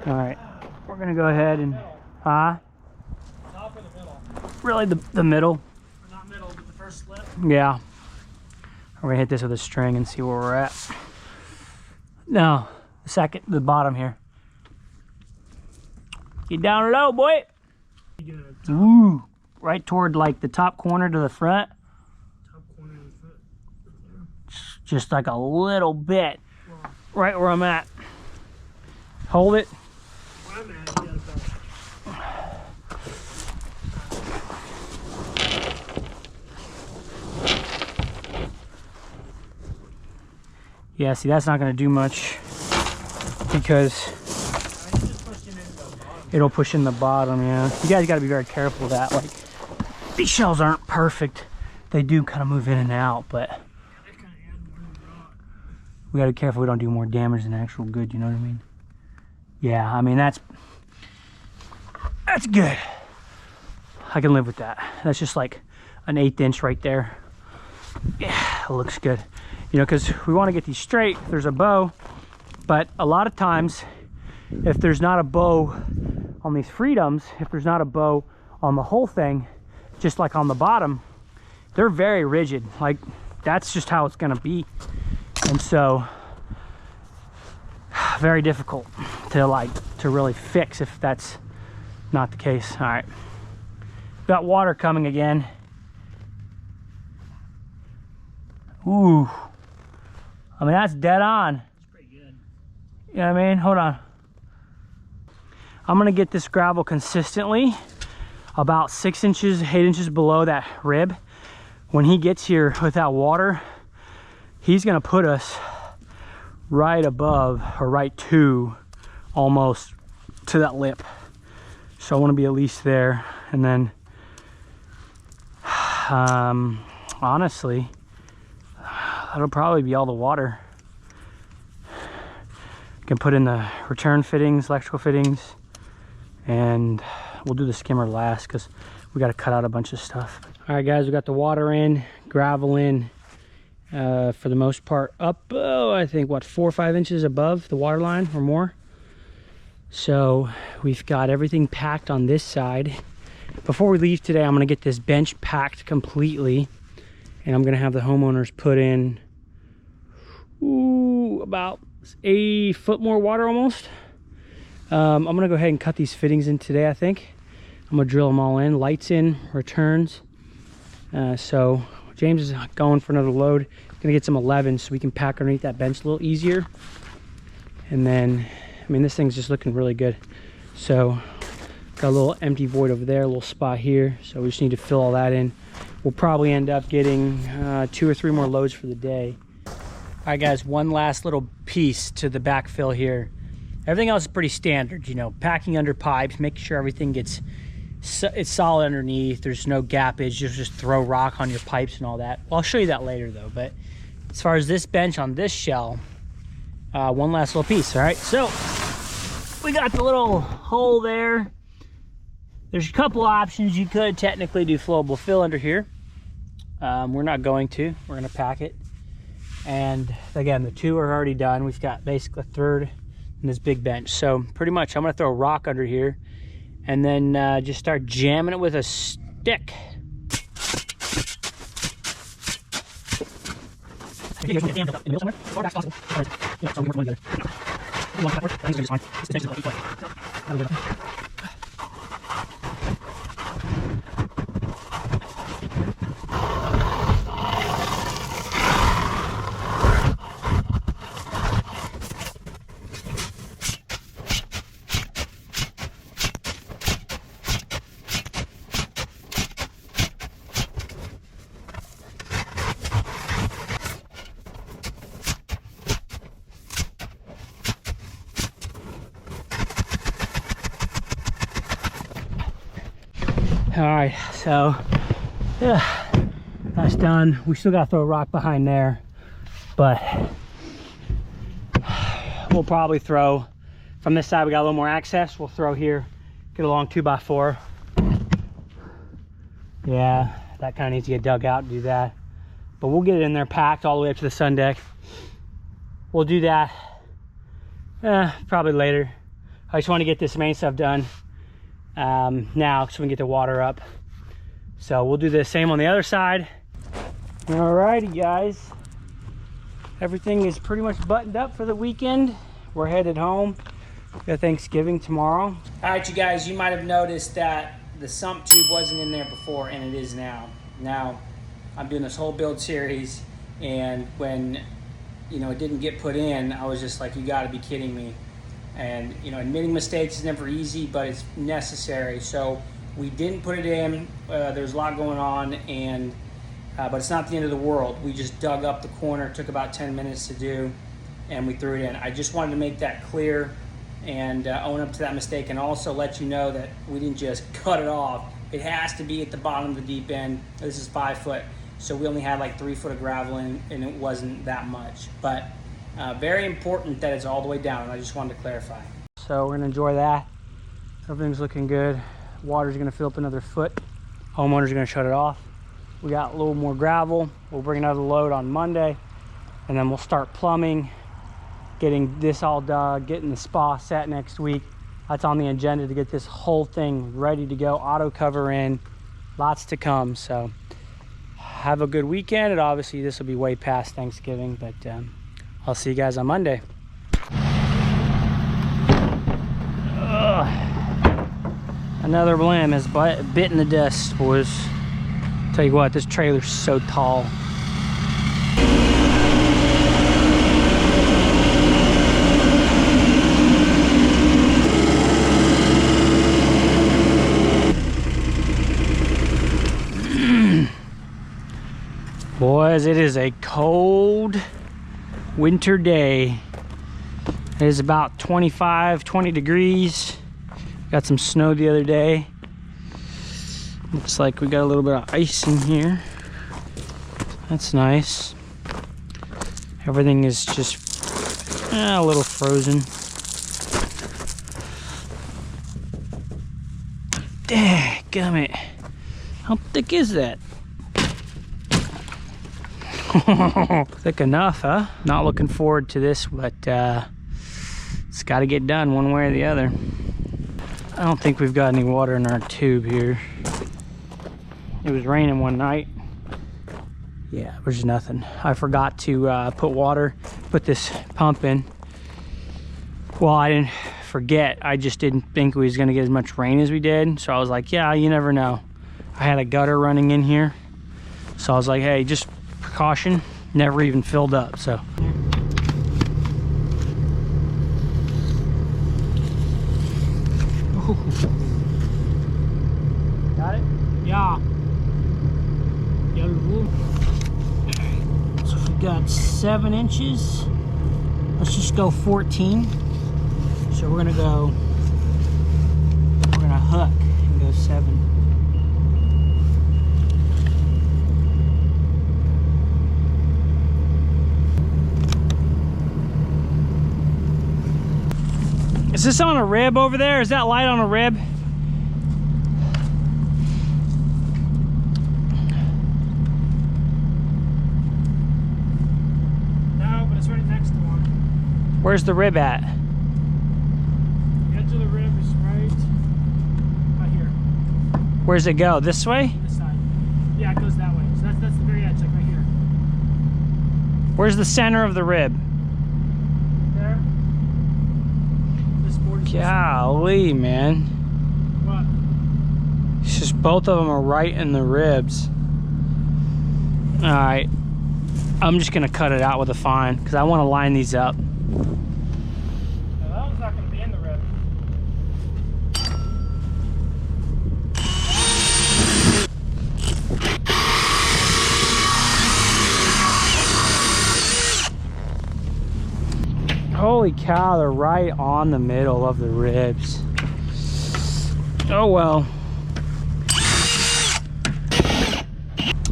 All right, we're gonna go ahead and, Top or the middle? really the middle. Not middle, but the first slip. Yeah. We're gonna hit this with a string and see where we're at. No, the bottom here. Get down low, boy. Ooh, right toward like the top corner to the front. Top corner of the foot. Just like a little bit. Right where I'm at. Hold it. Where I'm at, you gotta go. Yeah, see, that's not gonna do much because it'll push in the bottom. Yeah, you guys got to be very careful of that. Like, these shells aren't perfect. They do kind of move in and out, but we got to be careful we don't do more damage than actual good. You know what I mean? Yeah, I mean that's good. I can live with that. That's just like an 1/8 inch right there. Yeah, it looks good. You know, because we want to get these straight. There's a bow, but a lot of times, if there's not a bow on these freedoms, if there's not a bow on the whole thing, just like on the bottom, they're very rigid. Like, that's just how it's gonna be. And so, very difficult to really fix if that's not the case. All right, got water coming again. Ooh, I mean, that's dead on. It's pretty good. You know what I mean? Hold on. I'm gonna get this gravel consistently about 6 inches, 8 inches below that rib. When he gets here with that water, he's gonna put us right above or right to almost to that lip. So I wanna be at least there. And then, honestly, that'll probably be all the water. Can put in the return fittings, electrical fittings, and we'll do the skimmer last because we got to cut out a bunch of stuff. All right, guys, we got the water in, gravel in, for the most part up, I think, what, 4 or 5 inches above the water line or more. So we've got everything packed on this side. Before we leave today, I'm going to get this bench packed completely, and I'm going to have the homeowners put in about a foot more water almost. I'm gonna go ahead and cut these fittings in today. I think I'm gonna drill them all in, lights in, returns. So James is going for another load. Gonna get some 11 so we can pack underneath that bench a little easier. And then, I mean, this thing's just looking really good. So got a little empty void over there, a little spot here, so we just need to fill all that in. We'll probably end up getting 2 or 3 more loads for the day. All right, guys, one last little piece to the backfill here. Everything else is pretty standard, you know, packing under pipes, making sure everything it's solid underneath, there's no gappage, just throw rock on your pipes and all that. Well, I'll show you that later though, but as far as this bench on this shell, one last little piece. All right, so we got the little hole there. There's a couple options. You could technically do flowable fill under here. We're not going to. We're going to pack it. And again, the 2 are already done. We've got basically a third in this big bench. So pretty much I'm going to throw a rock under here and then just start jamming it with a stick. All right, so yeah, that's done. We still got to throw a rock behind there, but we'll probably throw from this side. We got a little more access. We'll throw here, get a long 2x4. Yeah, that kind of needs to get dug out to do that, but we'll get it in there packed all the way up to the sun deck. We'll do that probably later. I just want to get this main stuff done now so we can get the water up. So we'll do the same on the other side. Alrighty guys, everything is pretty much buttoned up for the weekend. We're headed home. We got Thanksgiving tomorrow. Alright you guys, you might have noticed that the sump tube wasn't in there before, and it is now. Now I'm doing this whole build series, and when it didn't get put in, I was just like, you got to be kidding me. And admitting mistakes is never easy, but it's necessary. So we didn't put it in. There's a lot going on, and but it's not the end of the world. We just dug up the corner. It took about 10 minutes to do, and we threw it in. I just wanted to make that clear and own up to that mistake, and also let you know that we didn't just cut it off. It has to be at the bottom of the deep end. This is 5 foot, so we only had like 3 foot of gravel in, and it wasn't that much. But very important that it's all the way down, and I just wanted to clarify. So we're gonna enjoy that. Everything's looking good. Water's gonna fill up another foot. Homeowner's gonna shut it off. We got a little more gravel. We'll bring another load on Monday, and then we'll start plumbing, getting this all dug, getting the spa set next week. That's on the agenda, to get this whole thing ready to go, auto cover in, lots to come. So have a good weekend. And obviously this will be way past Thanksgiving, but I'll see you guys on Monday. Another blim has bitten the dust, boys. Tell you what, this trailer's so tall. Boys, it is a cold winter day. It is about 20 degrees. Got some snow the other day. Looks like we got a little bit of ice in here. That's nice. Everything is just a little frozen. Dadgummit. How thick is that? Thick enough, huh? Not looking forward to this, but it's got to get done one way or the other. I don't think we've got any water in our tube here. It was raining one night. Yeah, there's nothing. I forgot to put this pump in. Well, I didn't forget. I just didn't think we was gonna get as much rain as we did. So I was like, yeah, you never know. I had a gutter running in here. So I was like, hey, just precaution. Never even filled up, so. Got it? Yeah. So if we got 7 inches, let's just go 14. So we're gonna hook and go 7. Is this on a rib over there? Is that light on a rib? Where's the rib at? The edge of the rib is right here. Where's it go? This way? This side. Yeah, it goes that way. So that's the very edge, like right here. Where's the center of the rib? There. This board is Golly, man. what? It's just both of them are right in the ribs. All right. I'm just gonna cut it out with a fine because I want to line these up. No, that one's not going to be in the rib. Holy cow, they're right on the middle of the ribs. Oh well.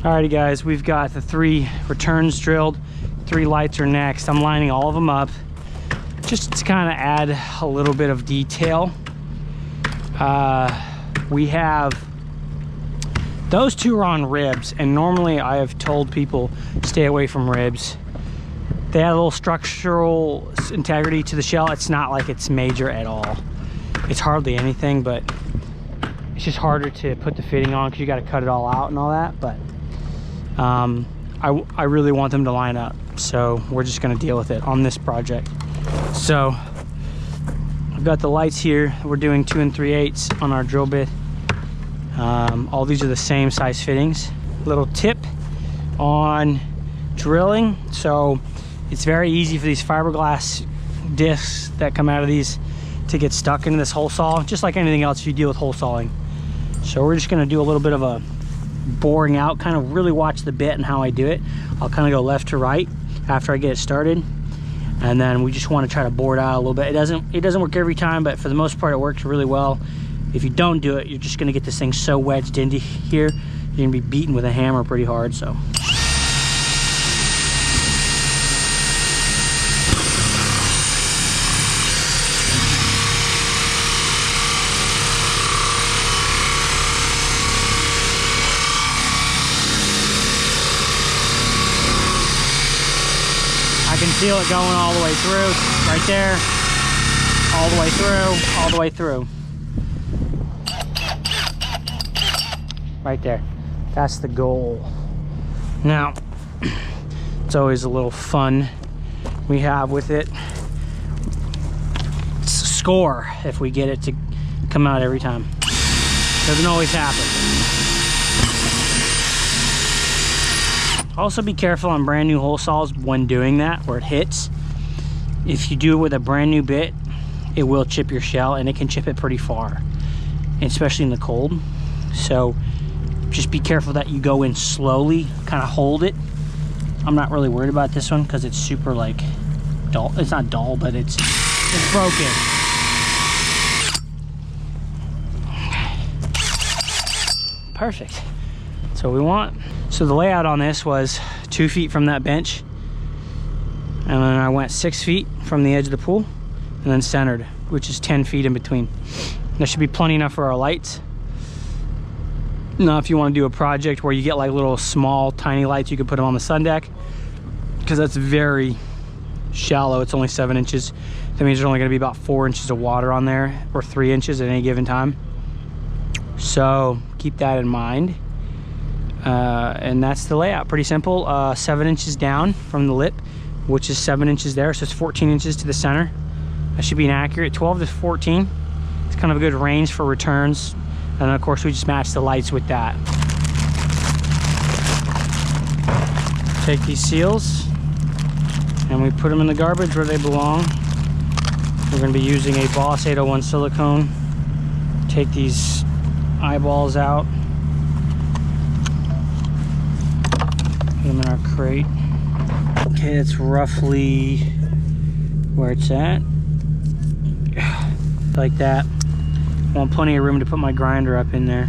Alrighty guys, we've got the 3 returns drilled. 3 lights are next. I'm lining all of them up just to kind of add a little bit of detail. We have those 2 are on ribs, and normally I have told people stay away from ribs. They add a little structural integrity to the shell. It's not like it's major at all. It's hardly anything, but it's just harder to put the fitting on because you got to cut it all out and all that. But I really want them to line up, so we're just going to deal with it on this project. So I've got the lights here. We're doing 2 3/8 on our drill bit. All these are the same size fittings. Little tip on drilling. So it's very easy for these fiberglass discs that come out of these to get stuck into this hole saw, just like anything else you deal with hole sawing. So we're just going to do a little bit of a boring out, kind of really watch the bit and how I do it. I'll kind of go left to right after I get it started, and then we just want to try to bore it out a little bit. It doesn't work every time, but for the most part it works really well. If you don't do it, you're just going to get this thing so wedged into here, you're going to be beaten with a hammer pretty hard. So I can feel it going all the way through, right there, all the way through, all the way through. Right there. That's the goal. Now, it's always a little fun we have with it. It's a score if we get it to come out every time. Doesn't always happen. Also be careful on brand new hole saws when doing that, where it hits. If you do it with a brand new bit, it will chip your shell, and it can chip it pretty far, especially in the cold. So just be careful that you go in slowly, kind of hold it. I'm not really worried about this one because it's super like dull. It's not dull, but it's broken. Perfect. That's what we want. So the layout on this was 2 feet from that bench, and then I went 6 feet from the edge of the pool, and then centered, which is 10 feet in between. There should be plenty enough for our lights. Now if you want to do a project where you get like little small tiny lights, you could put them on the sun deck, because that's very shallow. It's only 7 inches. That means there's only going to be about 4 inches of water on there, or 3 inches at any given time. So keep that in mind. And that's the layout. Pretty simple. 7 inches down from the lip, which is 7 inches there, so it's 14 inches to the center. That should be an accurate 12 to 14. It's kind of a good range for returns. And then of course we just match the lights with that. Take these seals and we put them in the garbage where they belong. We're going to be using a Boss 801 silicone. Take these eyeballs out. Put them in our crate. Okay, that's roughly where it's at. Like that. Want plenty of room to put my grinder up in there.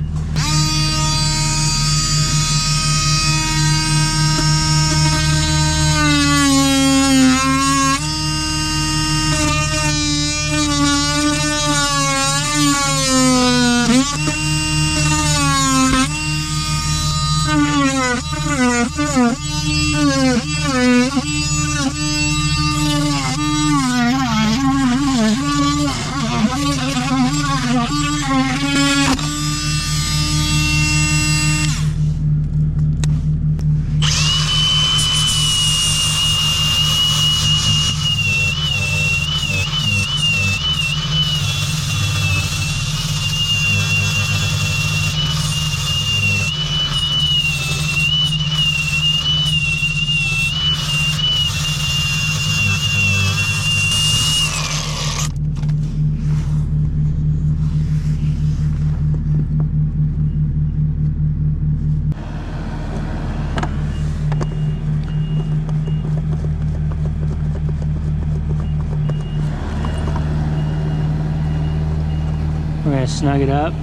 snug it up.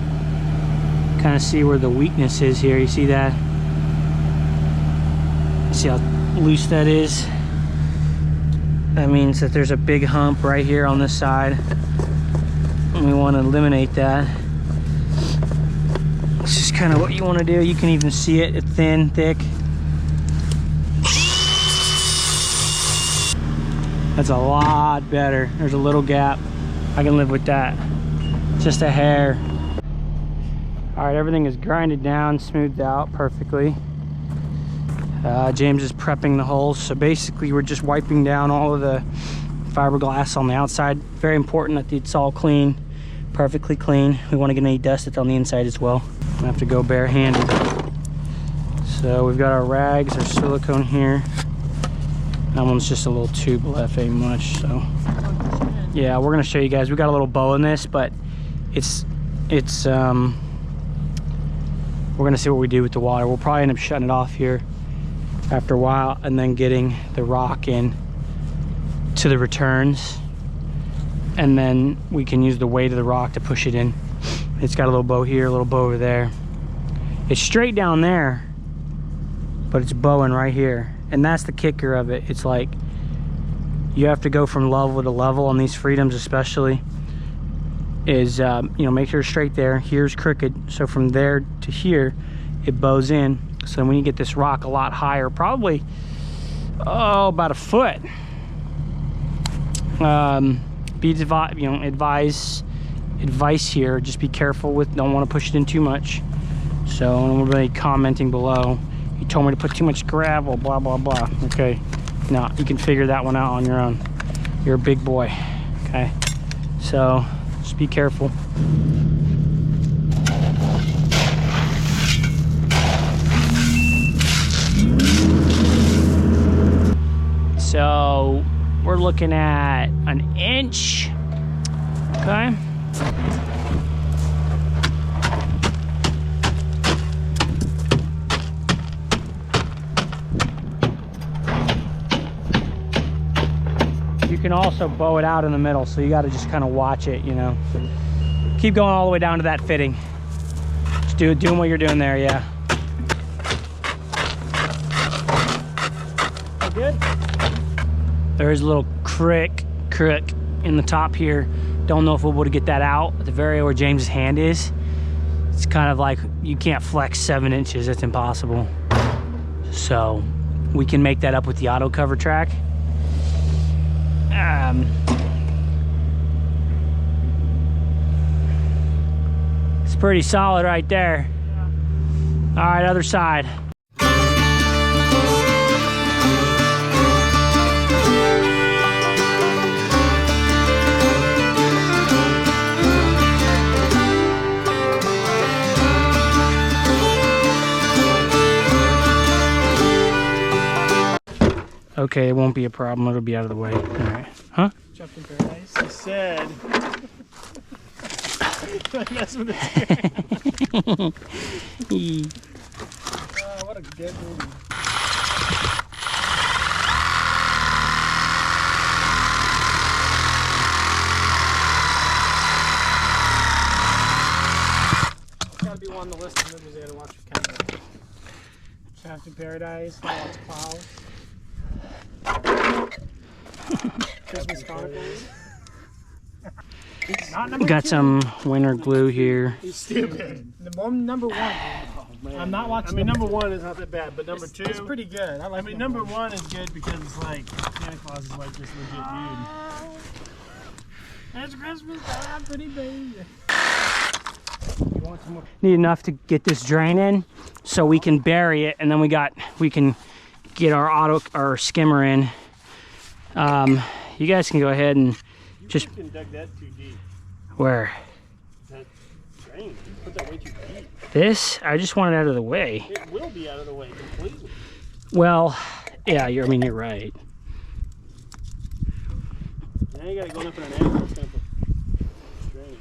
Kind of see where the weakness is here. You see that? See how loose that is? That means that there's a big hump right here on this side, and we want to eliminate that. It's just kind of what you want to do. You can even see it. It's thin, thick. That's a lot better. There's a little gap. I can live with that. Just a hair. All right, everything is grinded down, smoothed out perfectly. James is prepping the holes. So basically we're just wiping down all of the fiberglass on the outside. Very important that it's all clean, perfectly clean. We want to get any dust that's on the inside as well. I have to go barehanded. So we've got our rags, our silicone here. That one's just a little tube left, ain't much. So yeah, we're gonna show you guys. We got a little bow in this, but we're gonna see what we do with the water. We'll probably end up shutting it off here after a while, and then getting the rock in to the returns, and then we can use the weight of the rock to push it in. It's got a little bow here, a little bow over there. It's straight down there, but it's bowing right here, and that's the kicker of it. It's like you have to go from level to level on these freedoms, especially is you know, make sure it's straight there. Here's crooked, so from there to here it bows in. So when you get this rock a lot higher, probably about a foot, advice here, just be careful with, don't want to push it in too much. So everybody commenting below, you told me to put too much gravel, blah blah blah. Okay, no, you can figure that one out on your own. You're a big boy. Okay, so just be careful. So we're looking at 1 inch. Okay. You can also bow it out in the middle, so you got to just kind of watch it, you know. Keep going all the way down to that fitting. Just doing what you're doing there, yeah. Good. There is a little crook in the top here. Don't know if we'll be able to get that out at the very area where James's hand is. It's kind of like you can't flex 7 inches. It's impossible. So we can make that up with the auto cover track. It's pretty solid right there. All right, other side. Okay, it won't be a problem. It'll be out of the way. All right. Huh? Jumped in paradise. He said. That's what it's Oh, what a good movie. It's gotta be one on the list of movies I gotta watch with Canada. Jumped in Paradise, I watch Clouds. Christmas Chronicles. Got some winter glue here. He's stupid. Number one. I'm not watching. I mean, number one is not that bad, but number two, it's pretty good. I mean, number one is good because it's like Santa Claus is like this legit dude. It's Christmas time, pretty baby. You want some more? Need enough to get this drain in, so we can bury it, and then we can get our skimmer in. You guys can go ahead and just. You can dug that too deep. Where? That drain. You put that way too deep. This? I just want it out of the way. It will be out of the way completely. Well, yeah. I mean, you're right. Now you gotta go up in an angle. It's gonna put drain.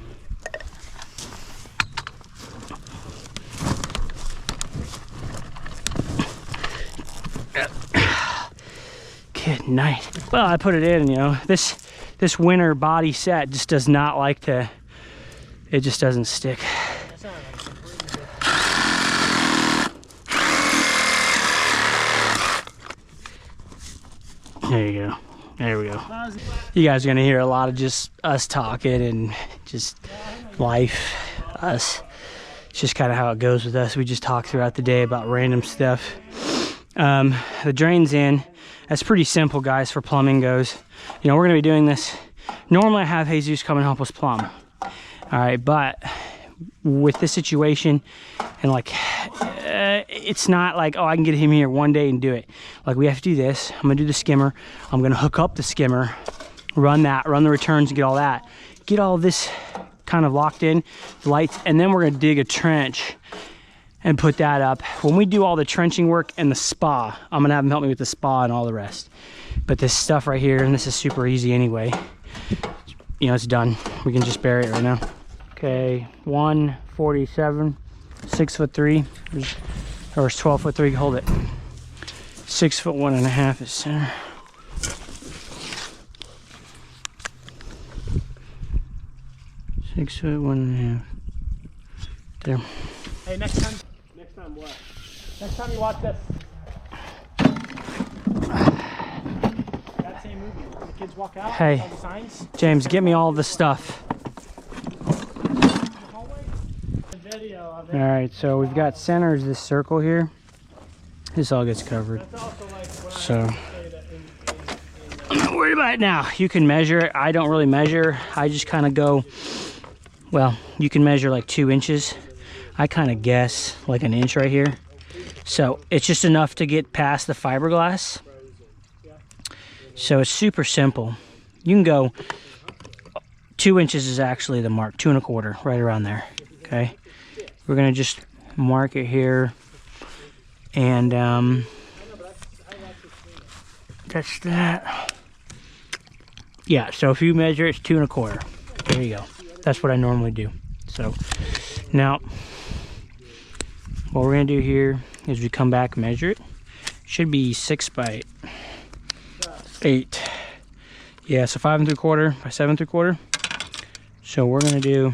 Good night. Well, I put it in, you know. This winter body set just does not like to it just doesn't stick. There you go. There we go. You guys are gonna hear a lot of just us talking and just life, us. It's just kind of how it goes with us. We just talk throughout the day about random stuff. The drain's in. That's pretty simple, guys, for plumbing goes. You know, we're gonna be doing this. Normally I have Jesus come and help us plumb. All right, but with this situation and like, it's not like, oh, I can get him here one day and do it. Like, we have to do this. I'm gonna do the skimmer. I'm gonna hook up the skimmer, run the returns and get all that. Get all this kind of locked in, the lights, and then we're gonna dig a trench and put that up. When we do all the trenching work and the spa, I'm gonna have him help me with the spa and all the rest. But this stuff right here, and this is super easy anyway, you know, it's done. We can just bury it right now. Okay, 147, 6'3", or it's 12'3", hold it. 6'1.5" is center. Six foot 1.5. There. Hey, next time what? Next time you watch this. That same movie. The kids walk out. Hey, all the signs. James, get me all the stuff. All right, so we've got centers this circle here. This all gets covered. So I'm not worried about it now. You can measure it. I don't really measure. I just kind of go, well, you can measure like 2 inches. I kind of guess like an inch right here. So it's just enough to get past the fiberglass. So it's super simple. You can go 2 inches is actually the mark, 2 1/4, right around there. Okay. We're gonna just mark it here, and that's that. Yeah, so if you measure, it's 2 1/4. There you go. That's what I normally do. So now, what we're gonna do here is we come back and measure it. Should be 6 by 8. Yeah, so 5 3/4 by 7 3/4. So we're gonna do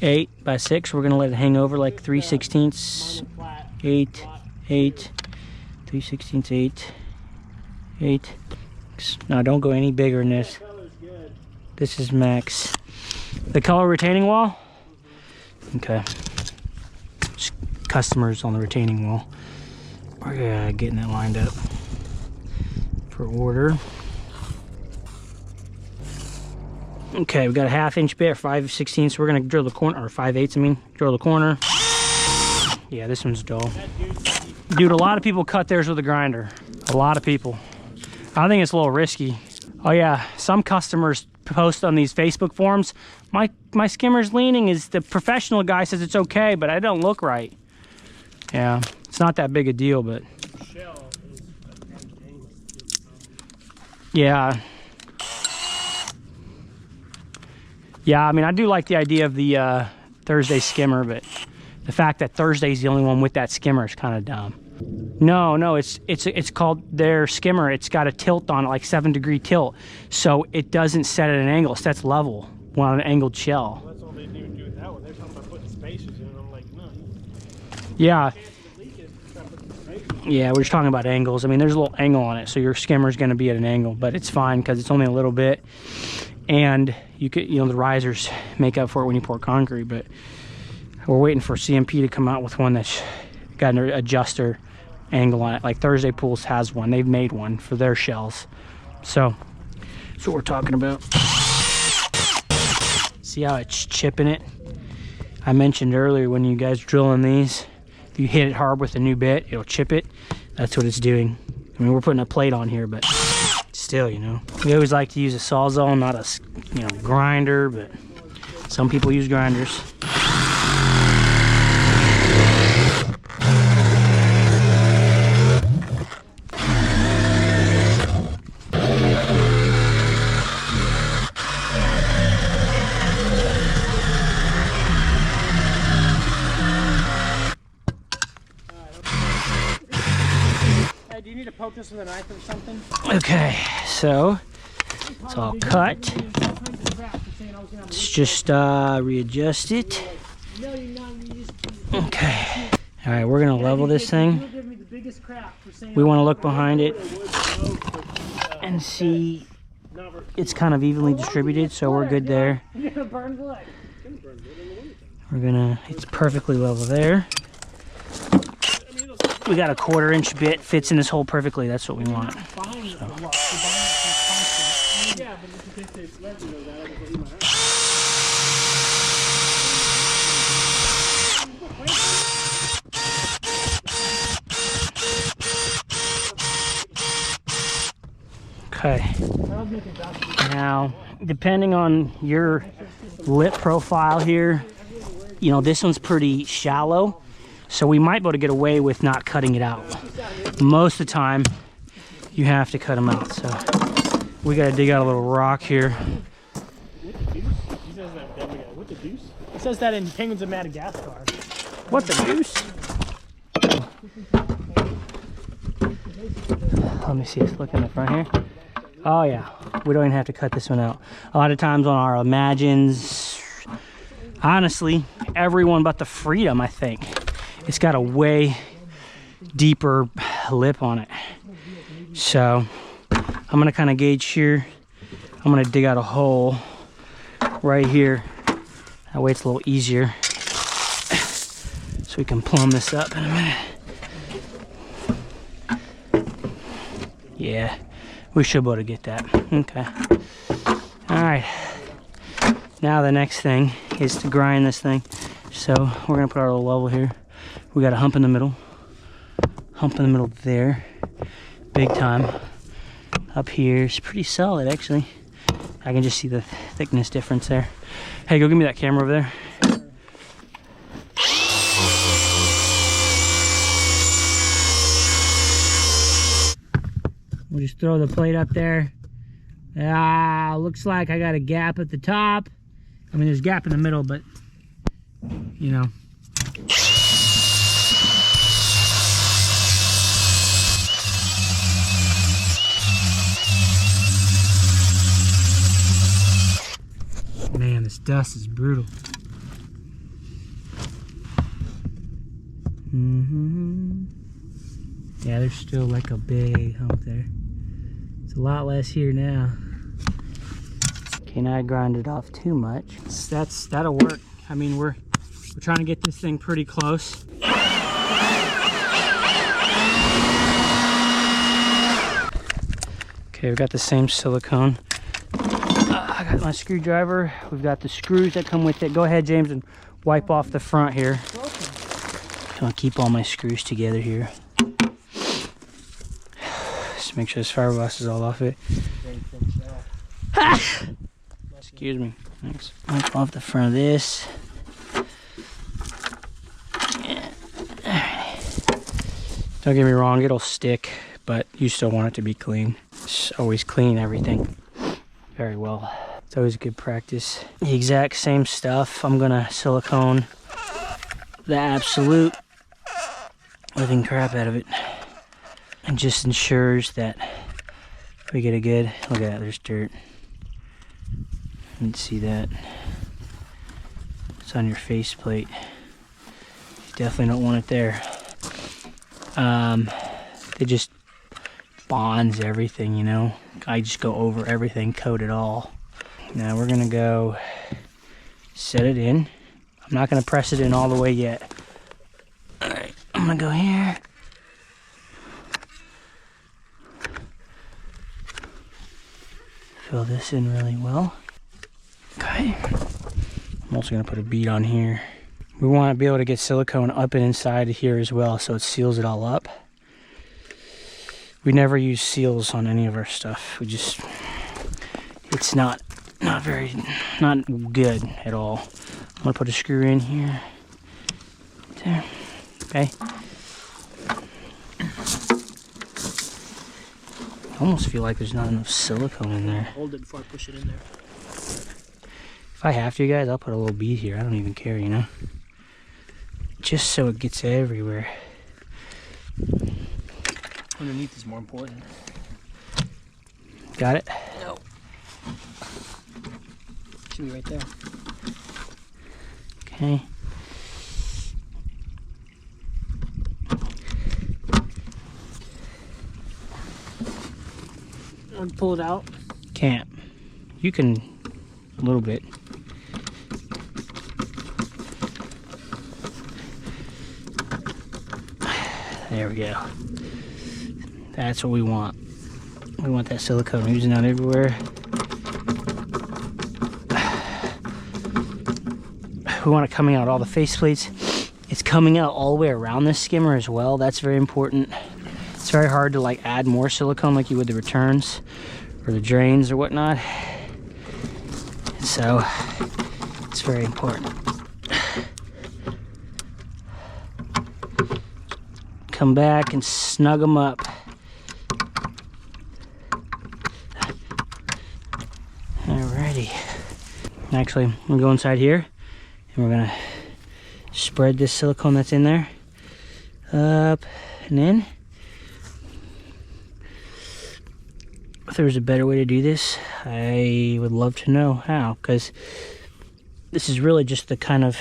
8 by 6. We're gonna let it hang over like 3/16, 8, 8, 3/16, 8, 8. Now don't go any bigger than this. This is max. The color retaining wall? Okay. Just customers on the retaining wall. We're getting that lined up for order. Okay, we got a 1/2 inch bit, 5/16, so we're gonna drill the corner, or 5/8, I mean, drill the corner. Yeah, this one's dull. Dude, a lot of people cut theirs with a grinder. A lot of people. I think it's a little risky. Oh yeah, some customers post on these Facebook forums, my skimmer's leaning, is the professional guy says it's okay, but I don't look right. Yeah, it's not that big a deal, but. Yeah. Yeah, I mean, I do like the idea of the Thursday skimmer, but the fact that Thursday's the only one with that skimmer is kind of dumb. No, it's called their skimmer. It's got a tilt on it, like 7-degree tilt, so it doesn't set at an angle. It sets level on an angled shell. Well, that's all they didn't even do with that one. They're talking about putting spacers in, and I'm like, no. Yeah. Yeah, we're just talking about angles. I mean, there's a little angle on it, so your skimmer's going to be at an angle, but it's fine because it's only a little bit. And you could, you know, the risers make up for it when you pour concrete, but we're waiting for CMP to come out with one that's got an adjuster angle on it. Like Thursday Pools has one. They've made one for their shells. So that's what we're talking about. See how it's chipping it? I mentioned earlier when you guys drilling these, if you hit it hard with a new bit, it'll chip it. That's what it's doing. I mean, we're putting a plate on here, but still, you know, we always like to use a sawzall, not a, you know, grinder, but some people use grinders. Hey, do you need to poke this with a knife or something? Okay, so It's all cut. Let's just readjust it. Okay. All right, we're gonna level this thing. We want to look behind it and see it's kind of evenly distributed, so we're good there. We're gonna, it's perfectly level there. We got a 1/4 inch bit, fits in this hole perfectly. That's what we want. So. Okay. Now, depending on your lip profile here, you know, this one's pretty shallow, so we might be able to get away with not cutting it out. Most of the time, you have to cut them out, so we gotta dig out a little rock here. It says that in Penguins of Madagascar. What the deuce? Let me see, let's look in the front here. Oh yeah, we don't even have to cut this one out. A lot of times on our Imagines, honestly, everyone but the Freedom, I think, it's got a way deeper lip on it. So I'm gonna kind of gauge here. I'm gonna dig out a hole right here. That way it's a little easier. So we can plumb this up in a minute. Yeah, we should be able to get that. Okay. All right. Now the next thing is to grind this thing. So we're gonna put our little level here. We got a hump in the middle. Hump in the middle there. Big time. Up here is pretty solid actually. I can just see the thickness difference there. Hey, go give me that camera over there. We'll just throw the plate up there. Looks like I got a gap at the top. I mean, there's a gap in the middle, but you know. Man, this dust is brutal. Yeah, there's still like a big hump there. It's a lot less here now. Can I grind it off too much? That'll work. I mean, we're trying to get this thing pretty close. Okay, we've got the same silicone. I got my screwdriver. We've got the screws that come with it. Go ahead, James, and wipe off the front here. I'll keep all my screws together here. Just make sure this fiberglass is all off it. Excuse me. Thanks. Wipe off the front of this. Don't get me wrong, it'll stick, but you still want it to be clean. Just always clean everything very well. It's always good practice. The exact same stuff. I'm gonna silicone the absolute living crap out of it. And just ensures that we get a good, look at that, there's dirt. You can see that. It's on your faceplate. You definitely don't want it there. It just bonds everything, you know. I just go over everything, coat it all. Now we're gonna go set it in. I'm not gonna press it in all the way yet. All right, I'm gonna go here. Fill this in really well. Okay. I'm also gonna put a bead on here. We want to be able to get silicone up and inside here as well, so it seals it all up. We never use seals on any of our stuff. We just, it's not good at all. I'm gonna put a screw in here. There. Okay. I almost feel like there's not enough silicone in there. Hold it before I push it in there. If I have to, guys, I'll put a little bead here. I don't even care, you know? Just so it gets everywhere. Underneath is more important. Got it? Nope. should be right there. Okay. And pull it out. Can't. You can a little bit. There we go. That's what we want. We want that silicone oozing out everywhere. We want it coming out all the face plates. It's coming out all the way around this skimmer as well. That's very important. It's very hard to like add more silicone like you would the returns or the drains or whatnot. So it's very important. Come back and snug them up. Alrighty. Actually, I'm gonna go inside here and we're gonna spread this silicone that's in there up and in. If there was a better way to do this, I would love to know how, because this is really just the kind of,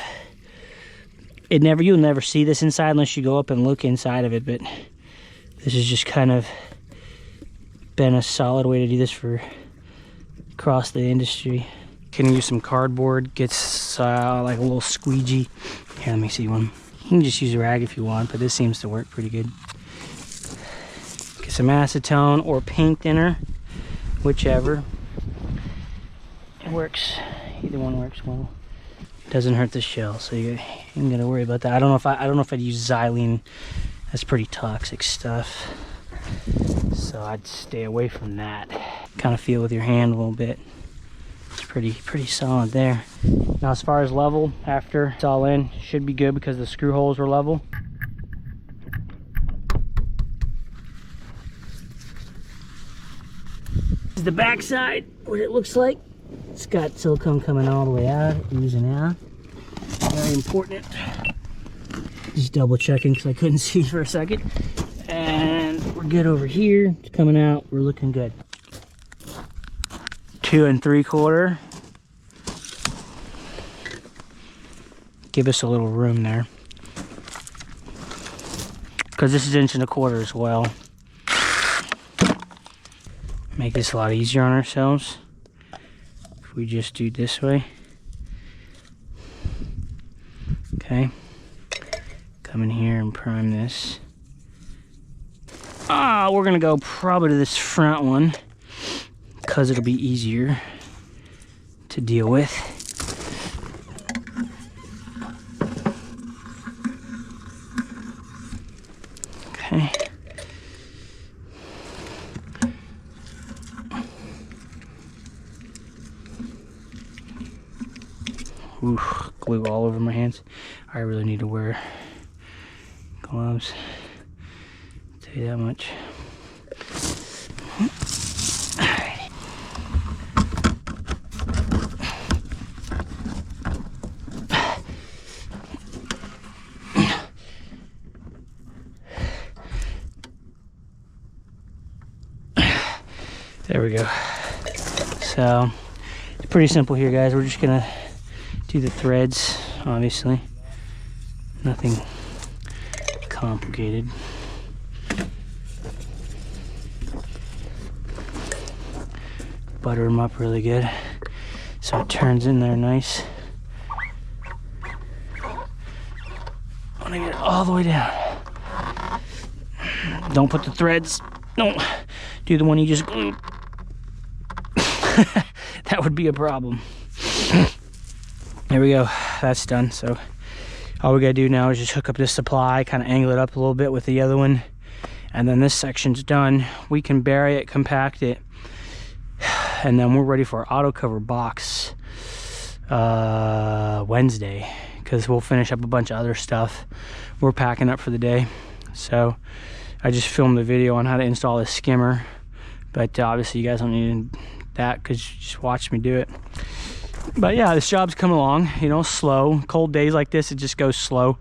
you'll never see this inside unless you go up and look inside of it, but this has just kind of been a solid way to do this for across the industry. Can use some cardboard, gets like a little squeegee. Here, let me see one. You can just use a rag if you want, but this seems to work pretty good. Get some acetone or paint thinner, whichever. It works. Either one works well. Doesn't hurt the shell, so you ain't gotta worry about that. I don't know if I'd use xylene. That's pretty toxic stuff, so I'd stay away from that. Kind of feel with your hand a little bit. It's pretty solid there. Now, as far as level, after it's all in, should be good because the screw holes were level. This is the back side, what it looks like. It's got silicone coming all the way out, oozing out. Very important. Just double checking because I couldn't see for a second. And we're good over here. It's coming out. We're looking good. 2 3/4. Give us a little room there. Because this is 1 1/4 as well. Make this a lot easier on ourselves. If we just do this way. Okay. Come in here and prime this. We're gonna go probably to this front one because it'll be easier to deal with. Okay. Ooh, glue all over my hands. I really need to wear gloves. I'll tell you that much. There we go. So it's pretty simple here, guys. We're just gonna do the threads, obviously. Nothing complicated. Butter them up really good so it turns in there nice. I want to get it all the way down. Don't put the threads, don't do the one you just glued. That would be a problem. There we go, that's done. So all we gotta do now is just hook up this supply, kind of angle it up a little bit with the other one, and then this section's done. We can bury it, compact it, and then we're ready for our auto cover box Wednesday, because we'll finish up a bunch of other stuff. We're packing up for the day. So I just filmed the video on how to install this skimmer, but obviously you guys don't need that because you just watched me do it. But yeah, this job's coming along, you know, slow. Cold days like this, it just goes slow.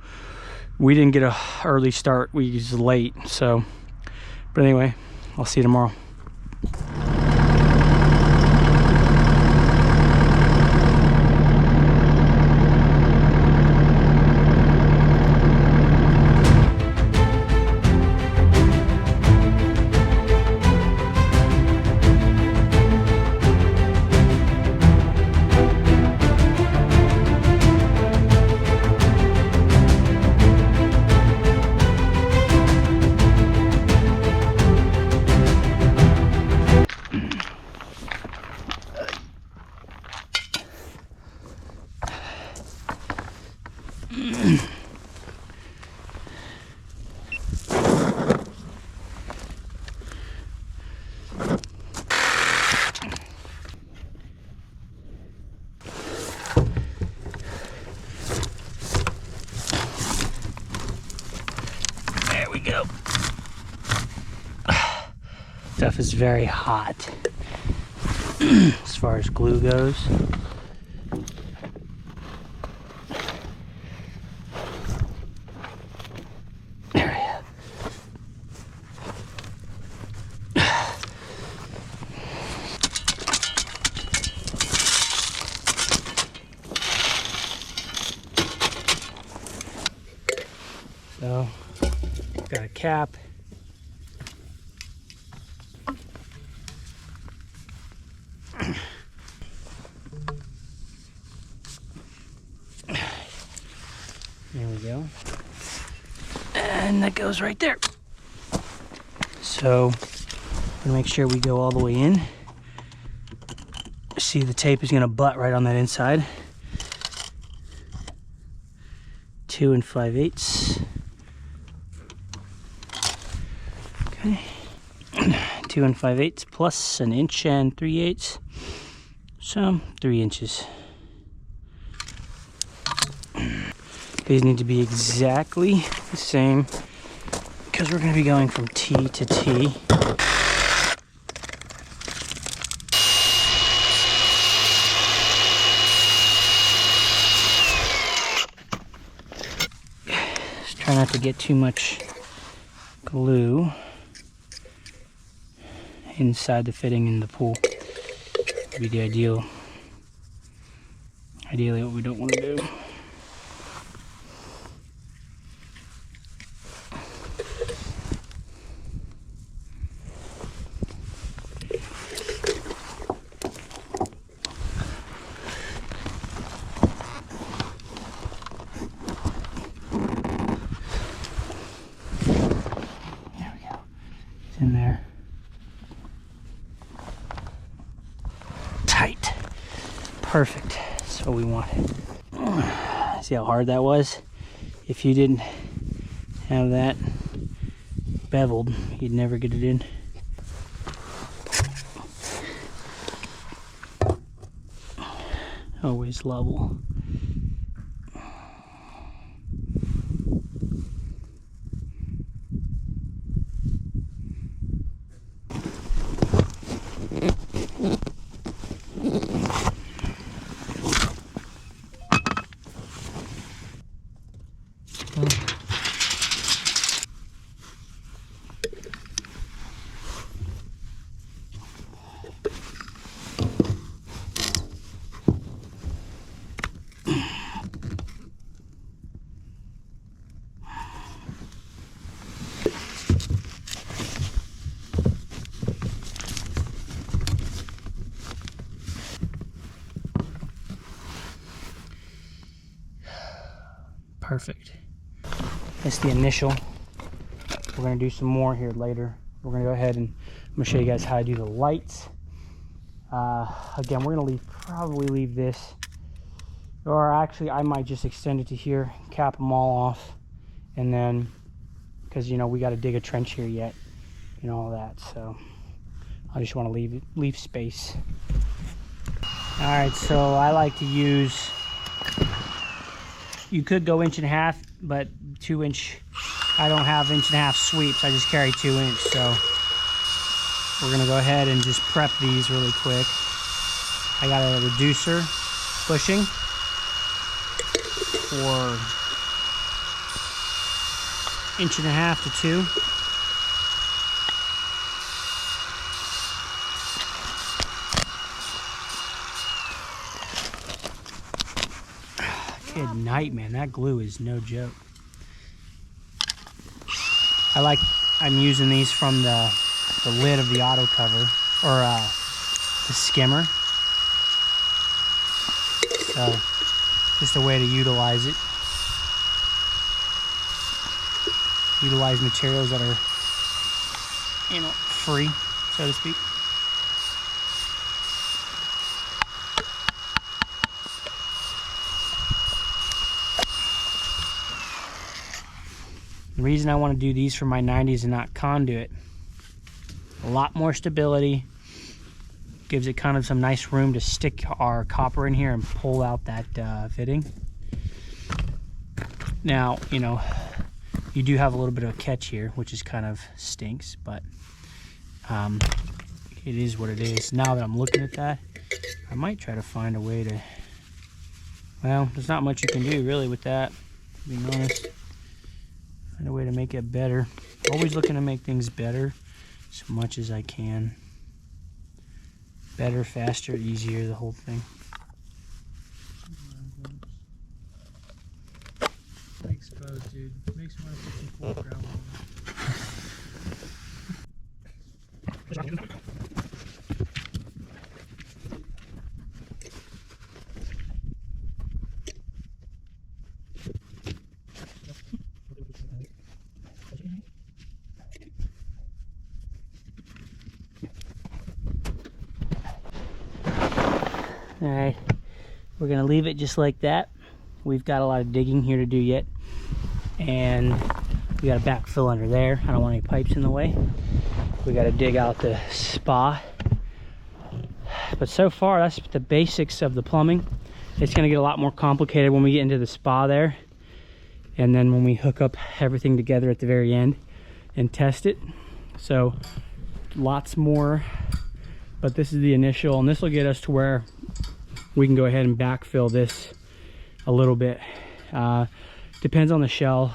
We didn't get a early start, we was late. So, but anyway, I'll see you tomorrow. Stuff is very hot as far as glue goes. There we go. So, got a cap. There we go. And that goes right there. So, I'm gonna make sure we go all the way in. See, the tape is gonna butt right on that inside. 2 5/8. Okay. 2 5/8 plus 1 inch and 3/8. So 3 inches. These need to be exactly the same because we're going to be going from T to T. Just try not to get too much glue inside the fitting in the pool. Would be the ideally what we don't want to do. There we go. It's in there. Tight. Perfect. That's what we wanted. See how hard that was? If you didn't have that beveled, you'd never get it in. Always level. Perfect. That's the initial. We're going to do some more here later. We're going to go ahead and I'm going to show you guys how to do the lights. Again, we're going to probably leave this, or actually I might just extend it to here, cap them all off, and then, because you know we got to dig a trench here yet, and all that, so I just want to leave space. All right, so I like to use, you could go 1.5 inches, but 2 inch, I don't have 1.5 inch sweeps, I just carry 2 inch, so we're gonna go ahead and just prep these really quick. I got a reducer bushing for 1.5 inches to 2. Good night, man. That glue is no joke. I'm using these from the lid of the auto cover, or the skimmer. So, just a way to utilize it. Utilize materials that are, you know, free, so to speak. The reason I want to do these for my 90s and not conduit, a lot more stability, gives it kind of some nice room to stick our copper in here and pull out that fitting. Now, you know, you do have a little bit of a catch here, which is kind of stinks, but it is what it is. Now that I'm looking at that, I might try to find a way to, well, there's not much you can do really with that, to be honest. Find a way to make it better. Always looking to make things better as much as I can. Better, faster, easier, the whole thing. Exposed, dude. Makes me want to put some full ground on. All right, we're gonna leave it just like that. We've got a lot of digging here to do yet, and we got a backfill under there. I don't want any pipes in the way. We got to dig out the spa. But so far, that's the basics of the plumbing. It's gonna get a lot more complicated when we get into the spa there, and then when we hook up everything together at the very end and test it. So lots more, but this is the initial, and this will get us to where we can go ahead and backfill this a little bit. Depends on the shell.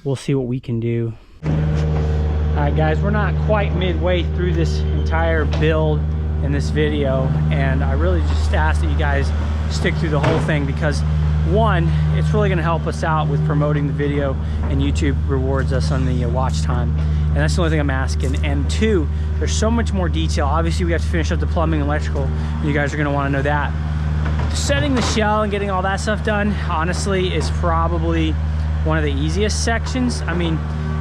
We'll see what we can do. All right, guys, we're not quite midway through this entire build in this video, and I really just ask that you guys stick through the whole thing, because one, it's really going to help us out with promoting the video, and YouTube rewards us on the watch time, and that's the only thing I'm asking. And two, there's so much more detail. Obviously we have to finish up the plumbing and electrical. You guys are going to want to know that. Setting the shell and getting all that stuff done, honestly, is probably one of the easiest sections. I mean,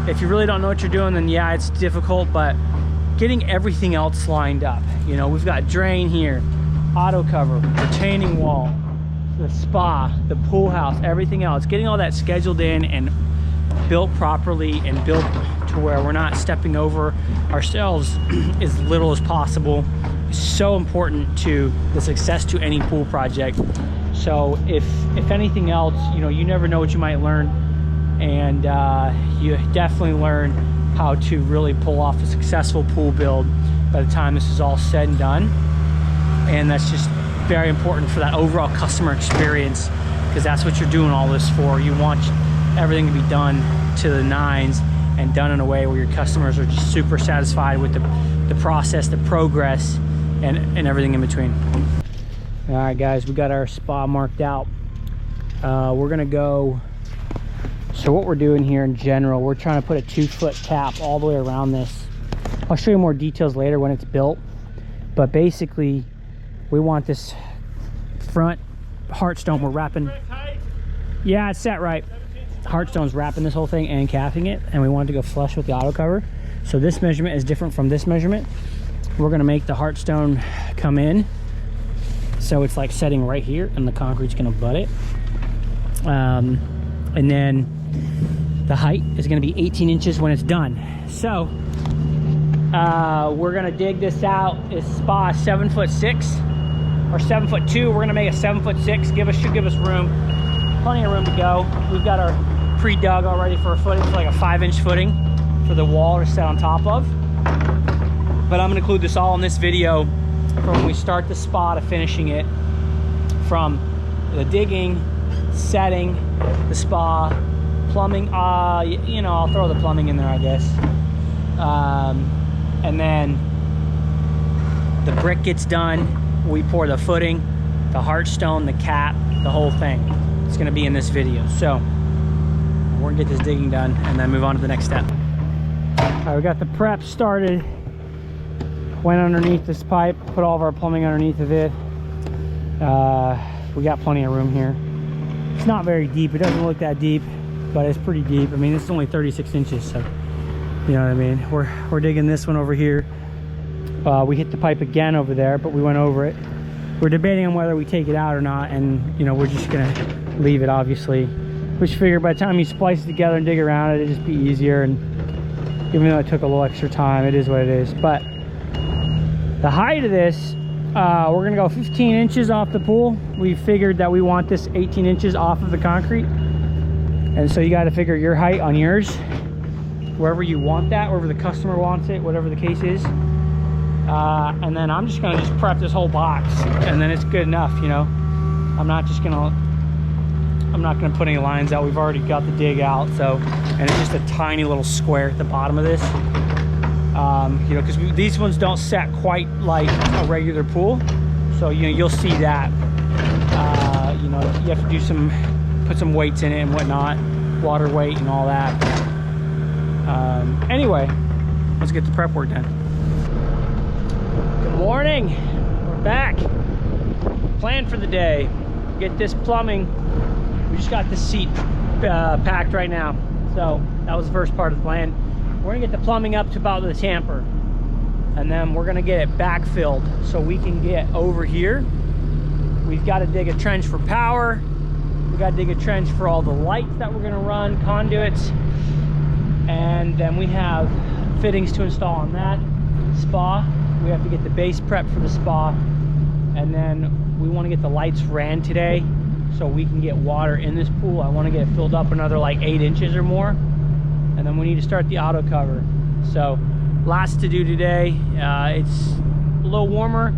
if you really don't know what you're doing, then yeah, it's difficult, but getting everything else lined up. You know, we've got drain here, auto cover, retaining wall, the spa, the pool house, everything else. Getting all that scheduled in and built properly and built to where we're not stepping over ourselves as little as possible is so important to the success to any pool project. So if anything else, you know, you never know what you might learn, and you definitely learn how to really pull off a successful pool build by the time this is all said and done. And that's just very important for that overall customer experience, because that's what you're doing all this for. You want everything to be done to the nines and done in a way where your customers are just super satisfied with the process, the progress, and everything in between. All right, guys, we got our spa marked out. We're gonna go, so what we're doing here in general, we're trying to put a 2-foot cap all the way around this. I'll show you more details later when it's built, but basically we want this front heartstone, we're wrapping, yeah, it's set right. Heartstone's wrapping this whole thing and capping it, and we want it to go flush with the auto cover. So this measurement is different from this measurement. We're gonna make the heartstone come in, so it's like setting right here, and the concrete's gonna butt it. And then the height is gonna be 18 inches when it's done. So we're gonna dig this out. This spa is 7'6" or 7'2". We're gonna make a 7'6". Should give us room, plenty of room to go. We've got our pre-dug already for a footing. It's like a 5-inch footing for the wall to set on top of. But I'm gonna include this all in this video, from when we start the spa to finishing it, from the digging, setting, the spa, plumbing. You know, I'll throw the plumbing in there, I guess. And then the brick gets done. We pour the footing, the heartstone, the cap, the whole thing. It's gonna be in this video. So we're gonna get this digging done and then move on to the next step. All right, we got the prep started. Went underneath this pipe, put all of our plumbing underneath of it. We got plenty of room here. It's not very deep. It doesn't look that deep, but it's pretty deep. I mean, it's only 36 inches, so you know what I mean. We're digging this one over here. We hit the pipe again over there, but we went over it. We're debating on whether we take it out or not, and you know, we're just gonna leave it, obviously. We just figured by the time you splice it together and dig around it, it'd just be easier, and even though it took a little extra time, it is what it is. But the height of this, we're gonna go 15 inches off the pool. We figured that we want this 18 inches off of the concrete, and so you got to figure your height on yours. wherever you want that, wherever the customer wants it, whatever the case is. And then I'm just gonna prep this whole box, and then it's good enough, you know. I'm not gonna put any lines out. We've already got the dig out, so, and it's just a tiny little square at the bottom of this. You know, because these ones don't set quite like a regular pool, so you know, you'll see that. You know, you have to put some weights in it and whatnot, water weight and all that. Anyway, let's get the prep work done. Good morning, we're back. Plan for the day, get this plumbing. We just got the seat packed right now, so that was the first part of the plan. We're gonna get the plumbing up to about the tamper, and then we're gonna get it backfilled so we can get over here. We've got to dig a trench for power. We got to dig a trench for all the lights that we're gonna run, conduits, and then we have fittings to install on that spa. We have to get the base prep for the spa, and then we want to get the lights ran today so we can get water in this pool. I want to get it filled up another like 8 inches or more, and then we need to start the auto cover. So lots to do today. It's a little warmer.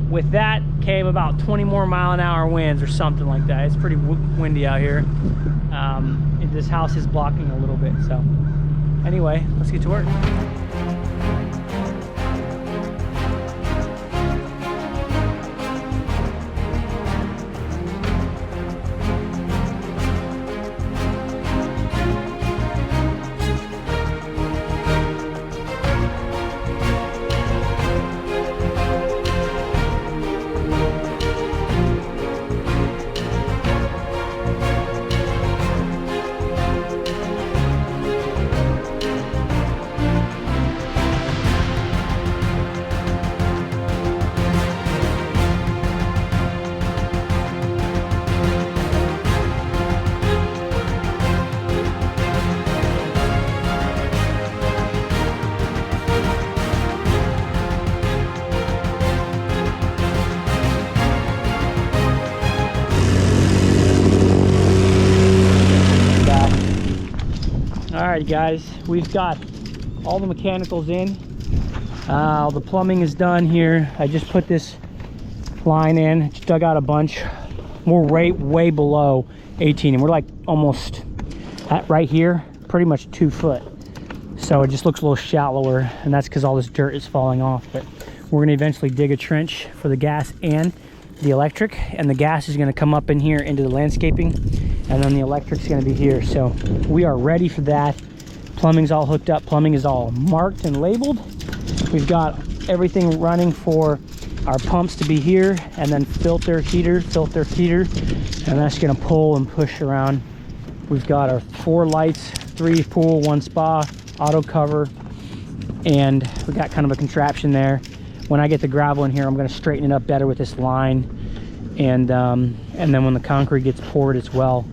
With that came about 20 more mile-an-hour winds or something like that. It's pretty windy out here. This house is blocking a little bit, so anyway, let's get to work. Alright guys, we've got all the mechanicals in. All the plumbing is done here. I just put this line in, just dug out a bunch. We're way below 18, and we're like almost at right here, pretty much 2 foot. So it just looks a little shallower, and that's because all this dirt is falling off. But we're gonna eventually dig a trench for the gas and the electric, and the gas is gonna come up in here into the landscaping, and then the electric's gonna be here. So we are ready for that. Plumbing's all hooked up. Plumbing is all marked and labeled. We've got everything running for our pumps to be here, and then filter, heater, and that's gonna pull and push around. We've got our 4 lights, 3 pool, 1 spa, auto cover, and we got kind of a contraption there. When I get the gravel in here, I'm gonna straighten it up better with this line, and then when the concrete gets poured as well,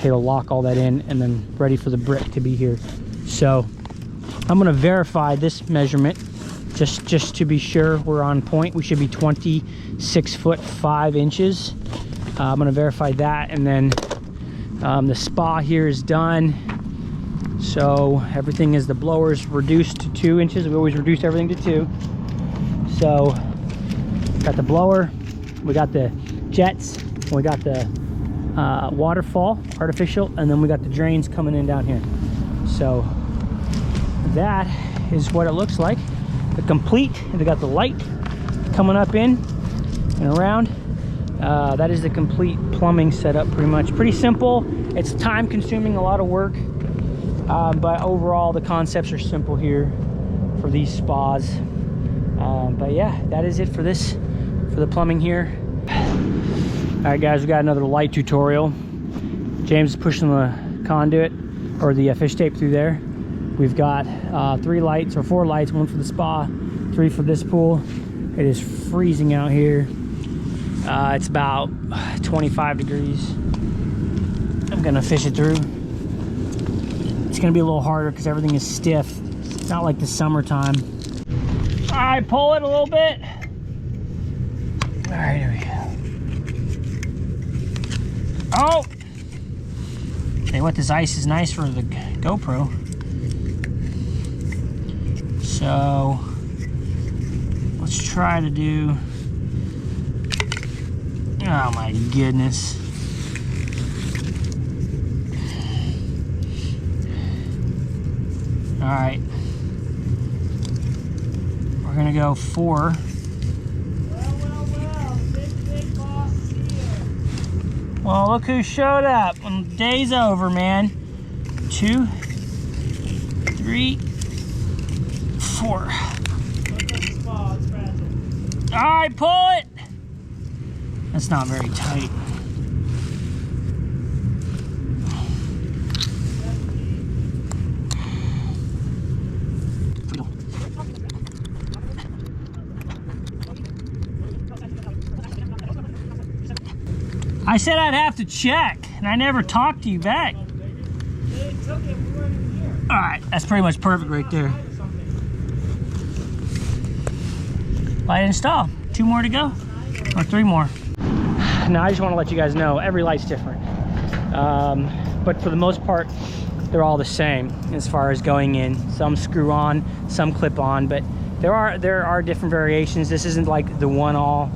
it'll lock all that in, and then ready for the brick to be here. So I'm gonna verify this measurement just to be sure we're on point. We should be 26 foot 5 inches. I'm gonna verify that, and then the spa here is done. So everything is, the blower's reduced to 2 inches. We always reduce everything to 2. So got the blower, we got the jets, we got the waterfall, artificial, and then we got the drains coming in down here. So that is what it looks like. The complete, they got the light coming up in and around. That is the complete plumbing setup, pretty much. Pretty simple. It's time consuming, a lot of work, but overall the concepts are simple here for these spas. But yeah, that is it for the plumbing here. All right guys, we got another light tutorial. James is pushing the conduit, or the fish tape through there. We've got 3 lights, or 4 lights, 1 for the spa, 3 for this pool. It is freezing out here. It's about 25 degrees. I'm gonna fish it through. It's gonna be a little harder because everything is stiff. It's not like the summertime. All right, pull it a little bit. All right, here we go. Oh! Hey, what, this ice is nice for the GoPro. So let's try to do, oh my goodness. All right, we're gonna go 4. Well, look who showed up when the day's over, man. 2, 3, 4. All right, pull it. That's not very tight. I said I'd have to check, and I never talked to you back. All right, that's pretty much perfect right there. Light install. 2 more to go, or 3 more. Now I just want to let you guys know every light's different, but for the most part, they're all the same as far as going in. Some screw on, some clip on, but there are different variations. This isn't like the one-all,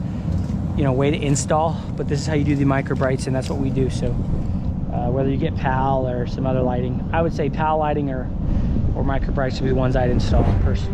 you know, way to install, but this is how you do the micro brights, and that's what we do. So whether you get PAL or some other lighting, I would say PAL lighting or micro brights would be the ones I'd install personally.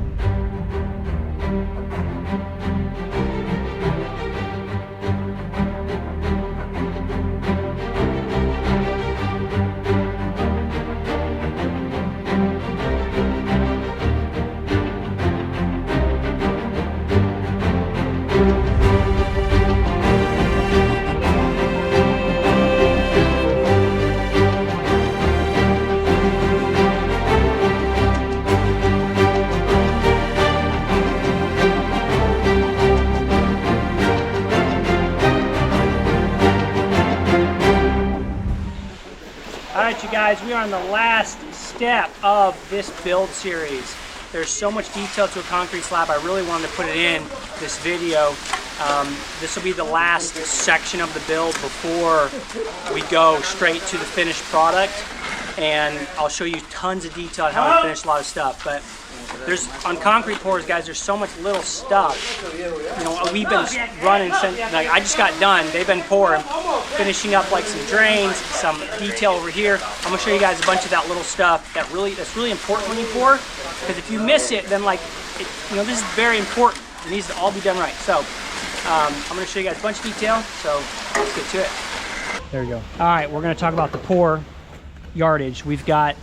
Alright, you guys, we are on the last step of this build series. There's so much detail to a concrete slab, I really wanted to put it in this video. This will be the last section of the build before we go straight to the finished product. And I'll show you tons of detail on how I finish a lot of stuff. But there's, on concrete pours, guys, there's so much little stuff. You know, we've been running since, like, I just got done. They've been pouring, finishing up like some drains, some detail over here. I'm gonna show you guys a bunch of that little stuff that's really important when you pour. Because if you miss it, then you know, this is very important. It needs to all be done right. So I'm gonna show you guys a bunch of detail. So let's get to it. There we go. All right, we're gonna talk about the pour yardage. We've got,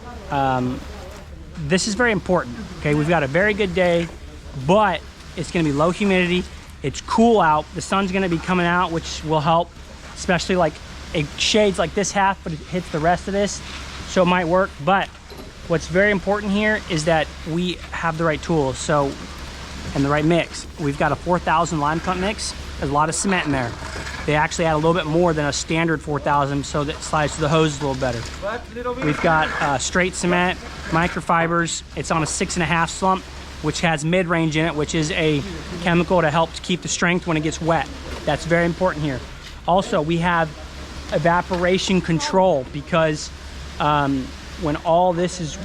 this is very important, okay? We've got a very good day, but it's gonna be low humidity. It's cool out. The sun's gonna be coming out, which will help, especially like it shades like this half, but it hits the rest of this, so it might work. But what's very important here is that we have the right tools, so, and the right mix. We've got a 4,000 lime cut mix. There's a lot of cement in there. They actually add a little bit more than a standard 4,000, so that slides to the hose a little better. We've got straight cement, microfibers. It's on a 6.5 slump, which has mid-range in it, which is a chemical to help to keep the strength when it gets wet. That's very important here. Also, we have evaporation control, because when all this is,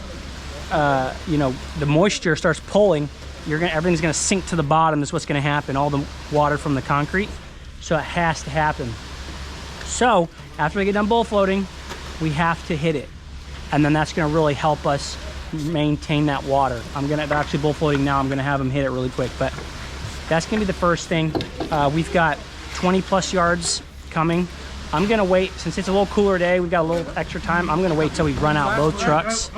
you know, the moisture starts pulling, everything's gonna sink to the bottom. That's what's gonna happen, all the water from the concrete. So it has to happen. So after we get done bull floating, we have to hit it. And then that's gonna really help us maintain that water. They're actually bull floating now. I'm gonna have them hit it really quick, but that's gonna be the first thing. We've got 20 plus yards coming. I'm gonna wait, since it's a little cooler day, we've got a little extra time, I'm gonna wait till we run out both trucks,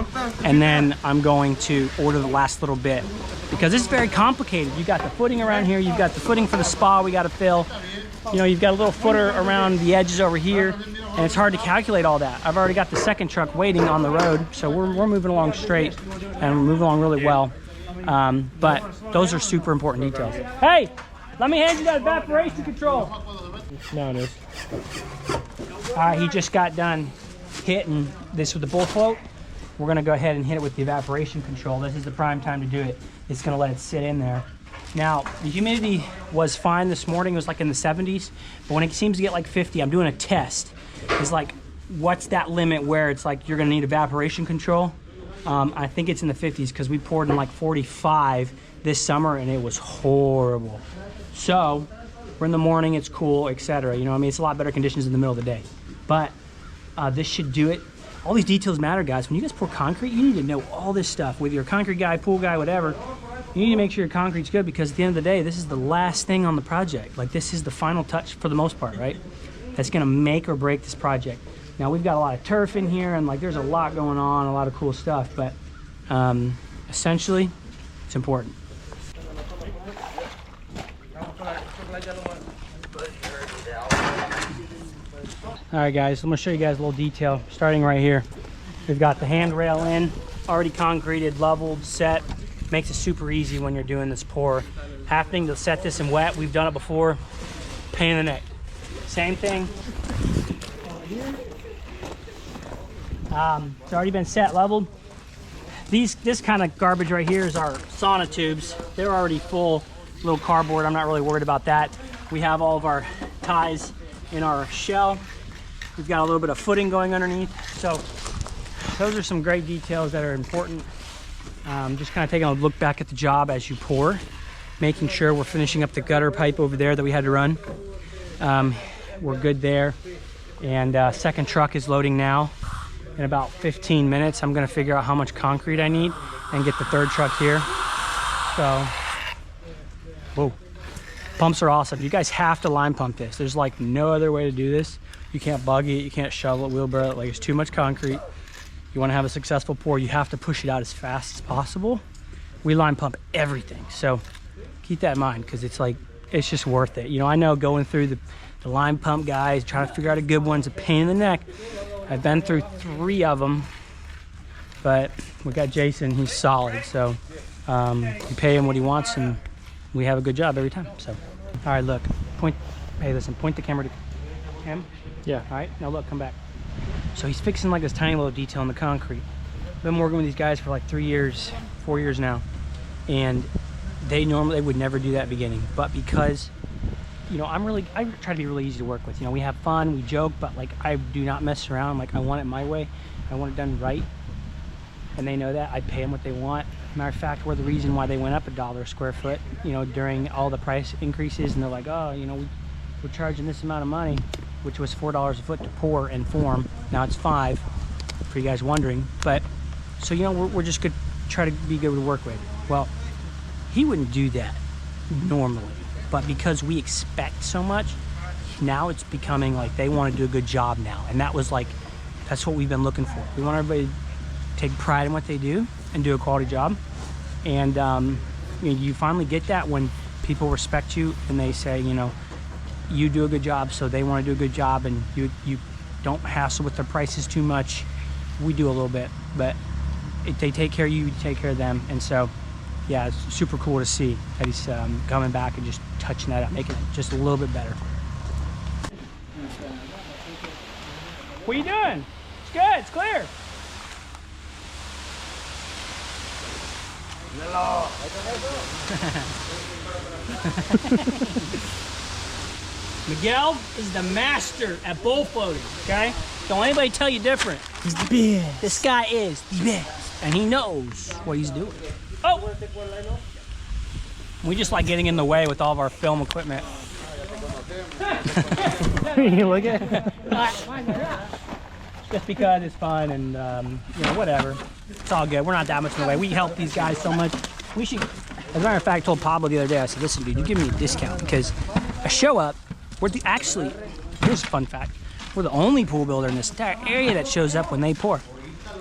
and then I'm going to order the last little bit. Because this is very complicated. You got the footing around here, you've got the footing for the spa we gotta fill. You know, you've got a little footer around the edges over here, and it's hard to calculate all that. I've already got the second truck waiting on the road, so we're moving along straight, and we're moving along really well. But those are super important details. Hey, let me hand you that evaporation control. No, it is. All right, he just got done hitting this with the bull float. We're gonna go ahead and hit it with the evaporation control. This is the prime time to do it. It's gonna let it sit in there. Now, the humidity was fine this morning. It was like in the 70s, but when it seems to get like 50, I'm doing a test. It's like, what's that limit where it's like you're gonna need evaporation control? I think it's in the 50s because we poured in like 45 this summer and it was horrible. So we're in the morning, it's cool, etc. You know what I mean? It's a lot better conditions in the middle of the day. But this should do it. All these details matter, guys. When you guys pour concrete, you need to know all this stuff. Whether you're a concrete guy, pool guy, whatever, you need to make sure your concrete's good because at the end of the day, this is the last thing on the project. Like this is the final touch for the most part, right? That's gonna make or break this project. Now we've got a lot of turf in here and like there's a lot going on, a lot of cool stuff, but essentially, it's important. All right, guys, I'm gonna show you guys a little detail. Starting right here, we've got the handrail in, already concreted, leveled, set. Makes it super easy when you're doing this pour. Happening to set this in wet, we've done it before. Pain in the neck. Same thing. It's already been set, leveled. This kind of garbage right here is our sauna tubes. They're already full, little cardboard. I'm not really worried about that. We have all of our ties in our shell. We've got a little bit of footing going underneath. So those are some great details that are important. Just kind of taking a look back at the job as you pour, making sure we're finishing up the gutter pipe over there that we had to run. We're good there. And second truck is loading now. In about 15 minutes, I'm gonna figure out how much concrete I need and get the third truck here. So, whoa. Pumps are awesome. You guys have to line pump this. There's like no other way to do this. You can't buggy it, you can't shovel it, wheelbarrow it, like it's too much concrete. You wanna have a successful pour, you have to push it out as fast as possible. We line pump everything, so keep that in mind because it's like, it's just worth it. You know, I know going through the line pump guys, trying to figure out a good one's a pain in the neck. I've been through 3 of them, but we got Jason, he's solid. So you pay him what he wants and we have a good job every time. So, all right, look, hey, listen, point the camera to him. Yeah. All right, now look, come back. So he's fixing like this tiny little detail in the concrete. Been working with these guys for like 3 years, 4 years now. And they would never do that at the beginning, but because you know, I try to be really easy to work with. You know, we have fun, we joke, but like I do not mess around. Like I want it my way. I want it done right. And they know that. I pay them what they want. Matter of fact, we're the reason why they went up $1 a square foot, you know, during all the price increases. And they're like, oh, you know, we're charging this amount of money, which was $4 a foot to pour and form. Now it's $5, for you guys wondering. But, so, you know, we're just good, try to be good to work with. Well, he wouldn't do that normally. But because we expect so much, now it's becoming like they want to do a good job now. And that was like, that's what we've been looking for. We want everybody to take pride in what they do and do a quality job. And you finally get that when people respect you and they say, you know, you do a good job, so they want to do a good job, and you don't hassle with their prices too much. We do a little bit, but if they take care of you, you take care of them. And so, yeah, it's super cool to see that he's coming back and just touching that up, making it just a little bit better. What are you doing? It's good, it's clear. Miguel is the master at bull floating, okay? Don't anybody tell you different. He's the best. This guy is the best, and he knows what he's doing. Oh! We just like getting in the way with all of our film equipment. You look at it? Just because it's fun and, you know, whatever. It's all good. We're not that much in the way. We help these guys so much. We should, as a matter of fact, I told Pablo the other day, I said, listen, dude, you give me a discount because I show up. Actually, here's a fun fact. We're the only pool builder in this entire area that shows up when they pour.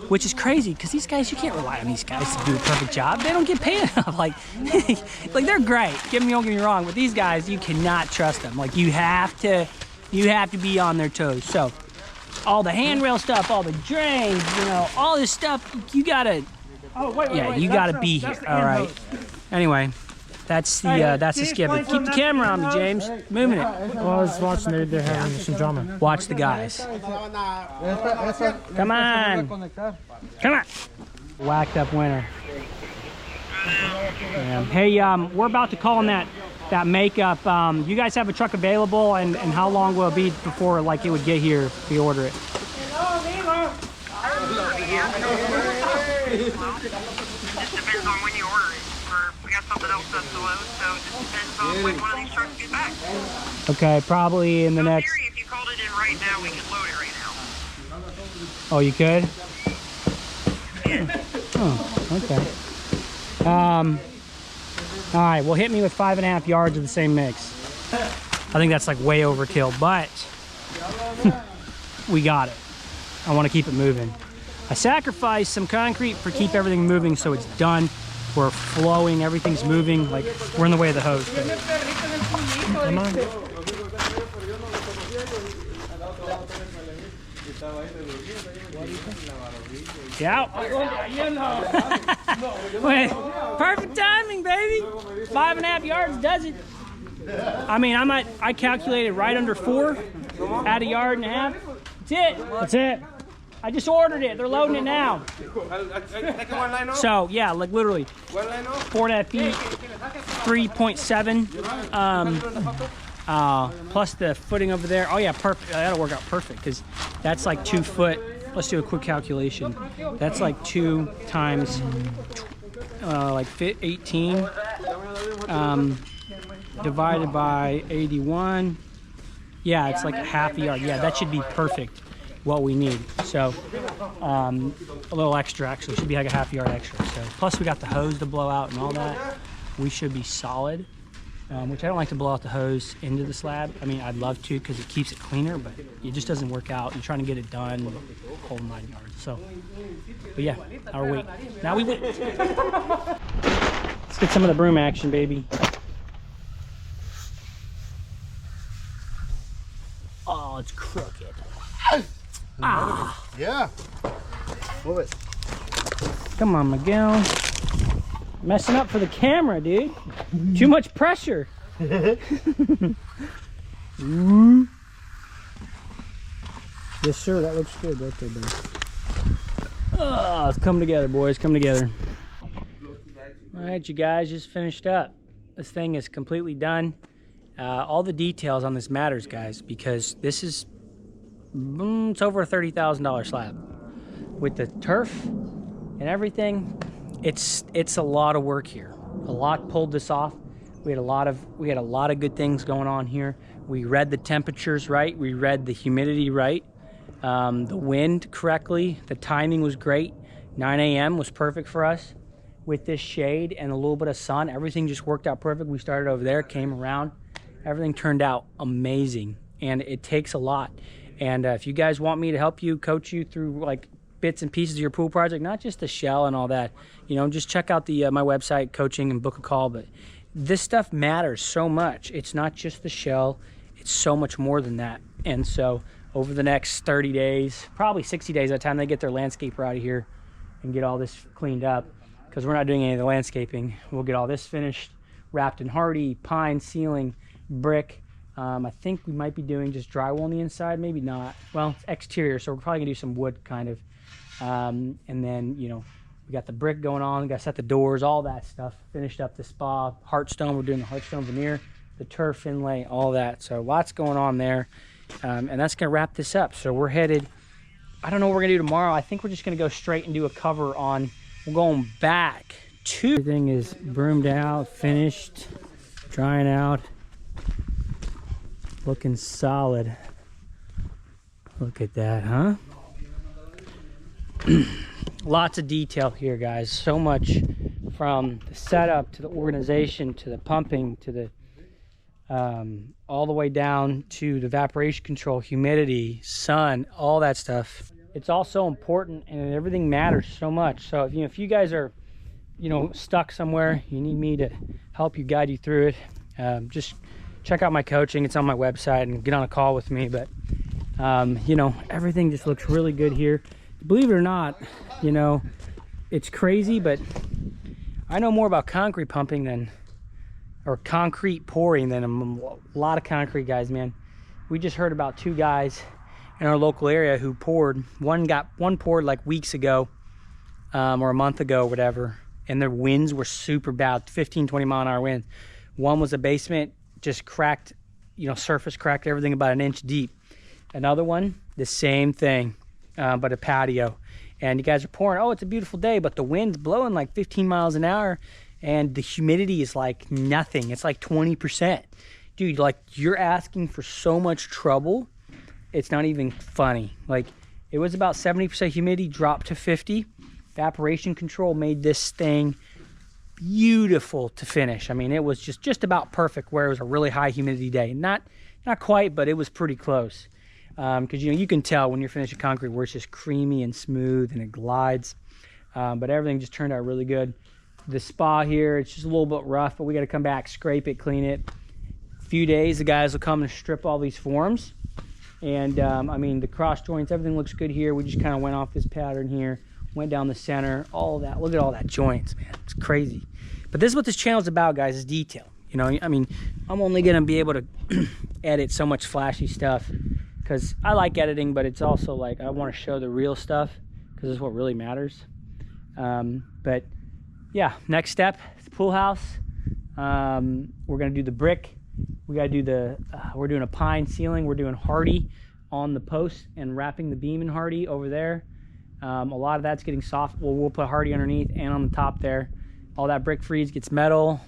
Which is crazy because these guys, you can't rely on these guys to do a perfect job. They don't get paid enough. Like they're great. Don't get me wrong, but these guys, you cannot trust them. Like you have to be on their toes. So all the handrail stuff, all the drains, you know, all this stuff, you gotta. Oh wait, yeah, you gotta be here. All right. Anyway, that's the skip. Keep the camera on me, James. Moving it. Well, I was watching. They're having some drama. Watch the guys. Come on. Come on. Whacked up winner. Yeah. Hey, we're about to call in that makeup. You guys have a truck available, and how long will it be before like it would get here if we order it? Just depends on when you order it. We got something else that's to load, so it just depends on when one of these trucks get back. Okay, probably in the next... Theory, if you called it in right now, we could load it right now. Oh, you could? Oh, okay. All right, well, hit me with 5.5 yards of the same mix. I think that's like way overkill, but we got it. I want to keep it moving. I sacrificed some concrete for keep everything moving so it's done. We're flowing, everything's moving, like we're in the way of the hose. Come on. Yeah. Wait, perfect timing, baby. 5.5 yards does it. I mean, I calculated right under 4 at 1.5 yards. That's it. That's it. I just ordered it. They're loading it now. So yeah, like literally 4.5 feet, 3.7. Plus the footing over there. Oh yeah, perfect. That'll work out perfect because that's like 2 foot. Let's do a quick calculation. That's like 2 times like 18 divided by 81. Yeah, it's like 1/2 yard. Yeah, that should be perfect. What we need. So a little extra actually, should be like 1/2 yard extra. So plus we got the hose to blow out and all that. We should be solid, which I don't like to blow out the hose into the slab. I mean, I'd love to because it keeps it cleaner, but it just doesn't work out. You're trying to get it done whole 9 yards. So, but yeah, our wait. Now we wait. Let's get some of the broom action, baby. Oh, it's crooked. Ah. Yeah. Move it. Come on, Miguel. Messing up for the camera, dude. Too much pressure. Yes, sir. That looks good right there, buddy. Oh, it's coming together, boys. Come together. All right, you guys just finished up. This thing is completely done. All the details on this matters, guys, because this is it's over a $30,000 slab with the turf and everything. It's a lot of work here. A lot pulled this off. We had a lot of good things going on here. We read the temperatures right. We read the humidity right. The wind correctly. The timing was great. 9 a.m. was perfect for us with this shade and a little bit of sun. Everything just worked out perfect. We started over there, came around. Everything turned out amazing, and it takes a lot. And if you guys want me to help you, coach you through like bits and pieces of your pool project, not just the shell and all that, you know, just check out the my website, coaching, and book a call. But this stuff matters so much. It's not just the shell. It's so much more than that. And so over the next 30 days, probably 60 days by the time they get their landscaper out of here and get all this cleaned up, because we're not doing any of the landscaping, we'll get all this finished, wrapped in hardy, pine, ceiling, brick. I think we might be doing just drywall on the inside, maybe not. Well, it's exterior, so we're probably gonna do some wood kind of. And then, you know, we got the brick going on, we got to set the doors, all that stuff. Finished up the spa, Hearthstone, we're doing the Hearthstone veneer, the turf inlay, all that. So lots going on there. And that's gonna wrap this up. So we're headed, I don't know what we're gonna do tomorrow. I think we're just gonna go straight and do a cover on, we're going back to. Everything is broomed out, finished, drying out. Looking solid. Look at that, huh? Lots of detail here, guys. So much from the setup to the organization to the pumping to the all the way down to the evaporation control, humidity, sun, all that stuff. It's all so important, and everything matters so much. So if you guys are, you know, stuck somewhere, you need me to help you, guide you through it, just check out my coaching. It's on my website, and get on a call with me. But you know, everything just looks really good here. Believe it or not, you know, it's crazy, but I know more about concrete pumping than, or concrete pouring than a lot of concrete guys, man. We just heard about 2 guys in our local area who poured. One poured like weeks ago, or a month ago, whatever, and their winds were super bad, 15, 20 mile an hour winds. One was a basement, just cracked, you know, surface cracked everything about 1 inch deep. Another one, the same thing, but a patio. and you guys are pouring, oh, it's a beautiful day, but the wind's blowing like 15 miles an hour, and the humidity is like nothing. It's like 20%. Dude, like, you're asking for so much trouble. It's not even funny. Like, it was about 70% humidity, dropped to 50. Evaporation control made this thing beautiful to finish. I mean, it was just about perfect where it was a really high humidity day. Not quite, but it was pretty close. Because you can tell when you're finishing concrete where it's just creamy and smooth and it glides. But everything just turned out really good. The spa here, it's just a little bit rough, but we got to come back, scrape it, clean it. A few days, the guys will come and strip all these forms. And I mean, the cross joints, everything looks good here. We just kind of went off this pattern here, went down the center, all that. Look at all that joints, man. It's crazy. But this is what this channel is about, guys, is detail. I mean, I'm only going to be able to edit so much flashy stuff because I like editing, but it's also like I want to show the real stuff because it's what really matters. But yeah, next step is the pool house. We're going to do the brick. We got to do we're doing a pine ceiling. We're doing hardy on the post and wrapping the beam in hardy over there. A lot of that's getting soft. We'll put hardy underneath and on the top there. All that brick freeze gets metal.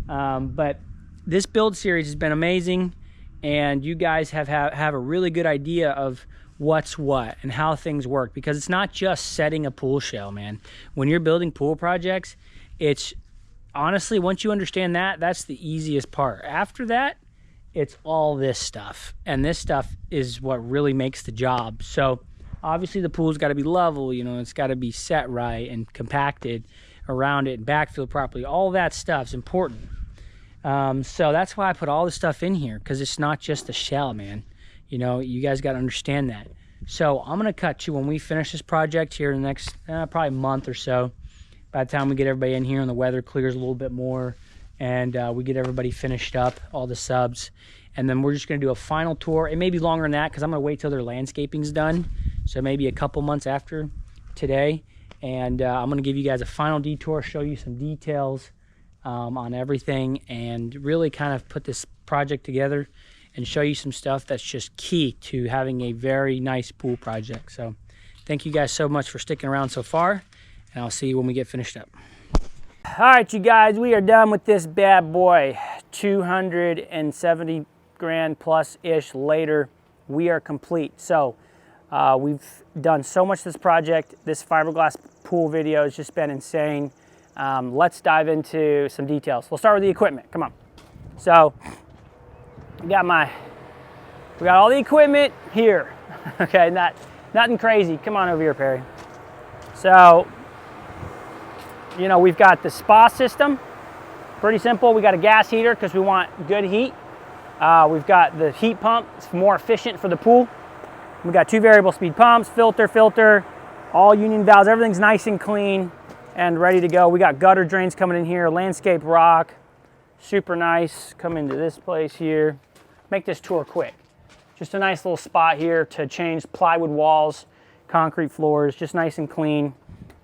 But this build series has been amazing, and you guys have a really good idea of what's what and how things work, because it's not just setting a pool shell, man. When you're building pool projects, it's honestly, once you understand that, that's the easiest part. After that, it's all this stuff, and this stuff is what really makes the job. So obviously the pool's got to be level, it's got to be set right and compacted around it and backfilled properly. All that stuff's important. So that's why I put all this stuff in here, because it's not just the shell, man. You guys got to understand that. So I'm going to cut to when we finish this project here in the next probably month or so. By the time we get everybody in here and the weather clears a little bit more and we get everybody finished up, all the subs, and then we're just going to do a final tour. It may be longer than that because I'm going to wait till their landscaping's done, so maybe a couple months after today. And I'm going to give you guys a final detour, show you some details on everything, and really kind of put this project together and show you some stuff that's just key to having a very nice pool project. So thank you guys so much for sticking around so far, and I'll see you when we get finished up. All right, you guys, we are done with this bad boy. 270 grand plus-ish later, we are complete. So we've done so much this project. This fiberglass pool video has just been insane. Let's dive into some details. We'll start with the equipment. Come on. So we got all the equipment here. Okay, nothing crazy. Come on over here, Perry. So, we've got the spa system. Pretty simple. We got a gas heater because we want good heat. We've got the heat pump. It's more efficient for the pool. We got 2 variable speed pumps, filter, all union valves. Everything's nice and clean and ready to go. We got gutter drains coming in here, landscape rock, super nice. Come into this place here. Make this tour quick. Just a nice little spot here to change plywood walls, concrete floors, just nice and clean.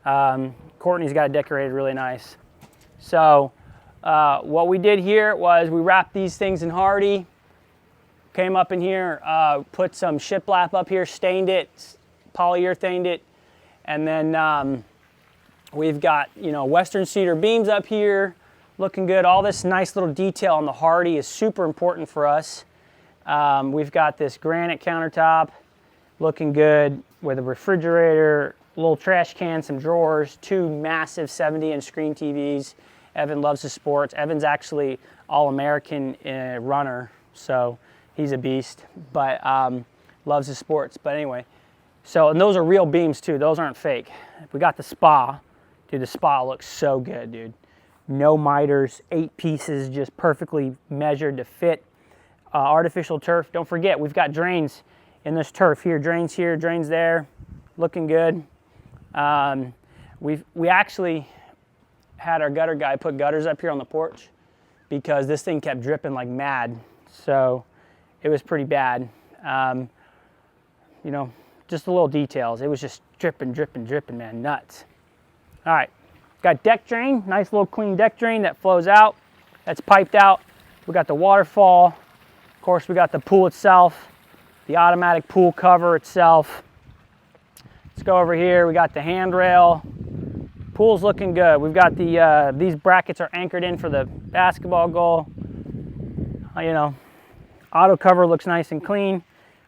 Courtney's got it decorated really nice. So what we did here was we wrapped these things in hardy, came up in here, put some shiplap up here, stained it, polyurethaned it, and then we've got western cedar beams up here, looking good. All this nice little detail on the hardy is super important for us. We've got this granite countertop, looking good with a refrigerator, a little trash can, some drawers, 2 massive 70-inch screen TVs. Evan loves his sports. Evan's actually all-American runner, so he's a beast, but loves his sports. But anyway, and those are real beams too. Those aren't fake. We got the spa. Dude, the spa looks so good, dude. No miters, 8 pieces, just perfectly measured to fit. Artificial turf. Don't forget, we've got drains in this turf here. Drains here, drains there. Looking good. We actually had our gutter guy put gutters up here on the porch because this thing kept dripping like mad. So it was pretty bad. Just the little details. It was just dripping, man, nuts. All right, got deck drain, nice little clean deck drain that flows out. That's piped out. We got the waterfall. Of course, we got the pool itself, the automatic pool cover itself. Let's go over here. We got the handrail. Pool's looking good. We've got the these brackets are anchored in for the basketball goal. You know, auto cover looks nice and clean.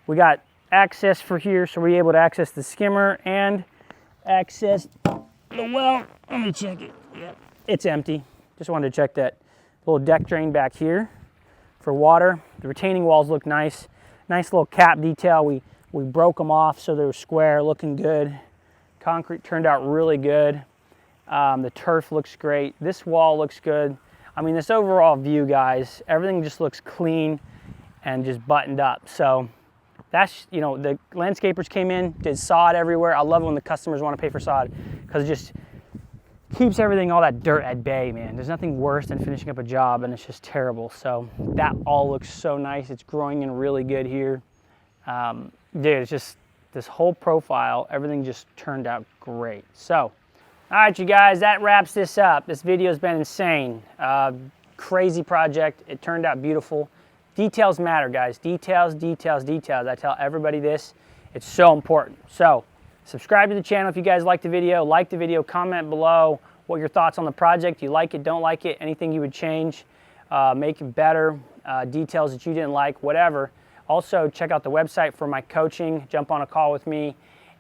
We got access for here, so we're able to access the skimmer and access the well. Let me check it. Yep, it's empty. Just wanted to check that little deck drain back here for water. The retaining walls look nice. Nice little cap detail. We broke them off so they were square, looking good. Concrete turned out really good. The turf looks great. This wall looks good. I mean, this overall view, guys, everything just looks clean and just buttoned up. So that's, you know, the landscapers came in, did sod everywhere. I love it when the customers want to pay for sod because it just keeps everything, all that dirt at bay, man. There's nothing worse than finishing up a job and it's just terrible. So that all looks so nice. It's growing in really good here. Dude, it's just this whole profile, everything just turned out great. So, all right, you guys, that wraps this up. This video's been insane. Crazy project. It turned out beautiful. Details matter, guys. Details, details, details. I tell everybody this. It's so important. So, subscribe to the channel if you guys like the video. Like the video. Comment below what your thoughts on the project. You like it, don't like it, anything you would change, make it better, details that you didn't like, whatever. Also, check out the website for my coaching. Jump on a call with me.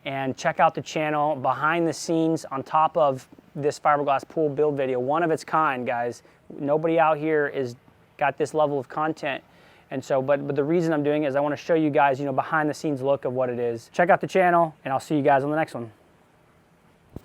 And check out the channel behind the scenes on top of this fiberglass pool build video. One of its kind, guys. Nobody out here is got this level of content. And so, but the reason I'm doing it is I want to show you guys, you know, behind the scenes look of what it is. Check out the channel and I'll see you guys on the next one.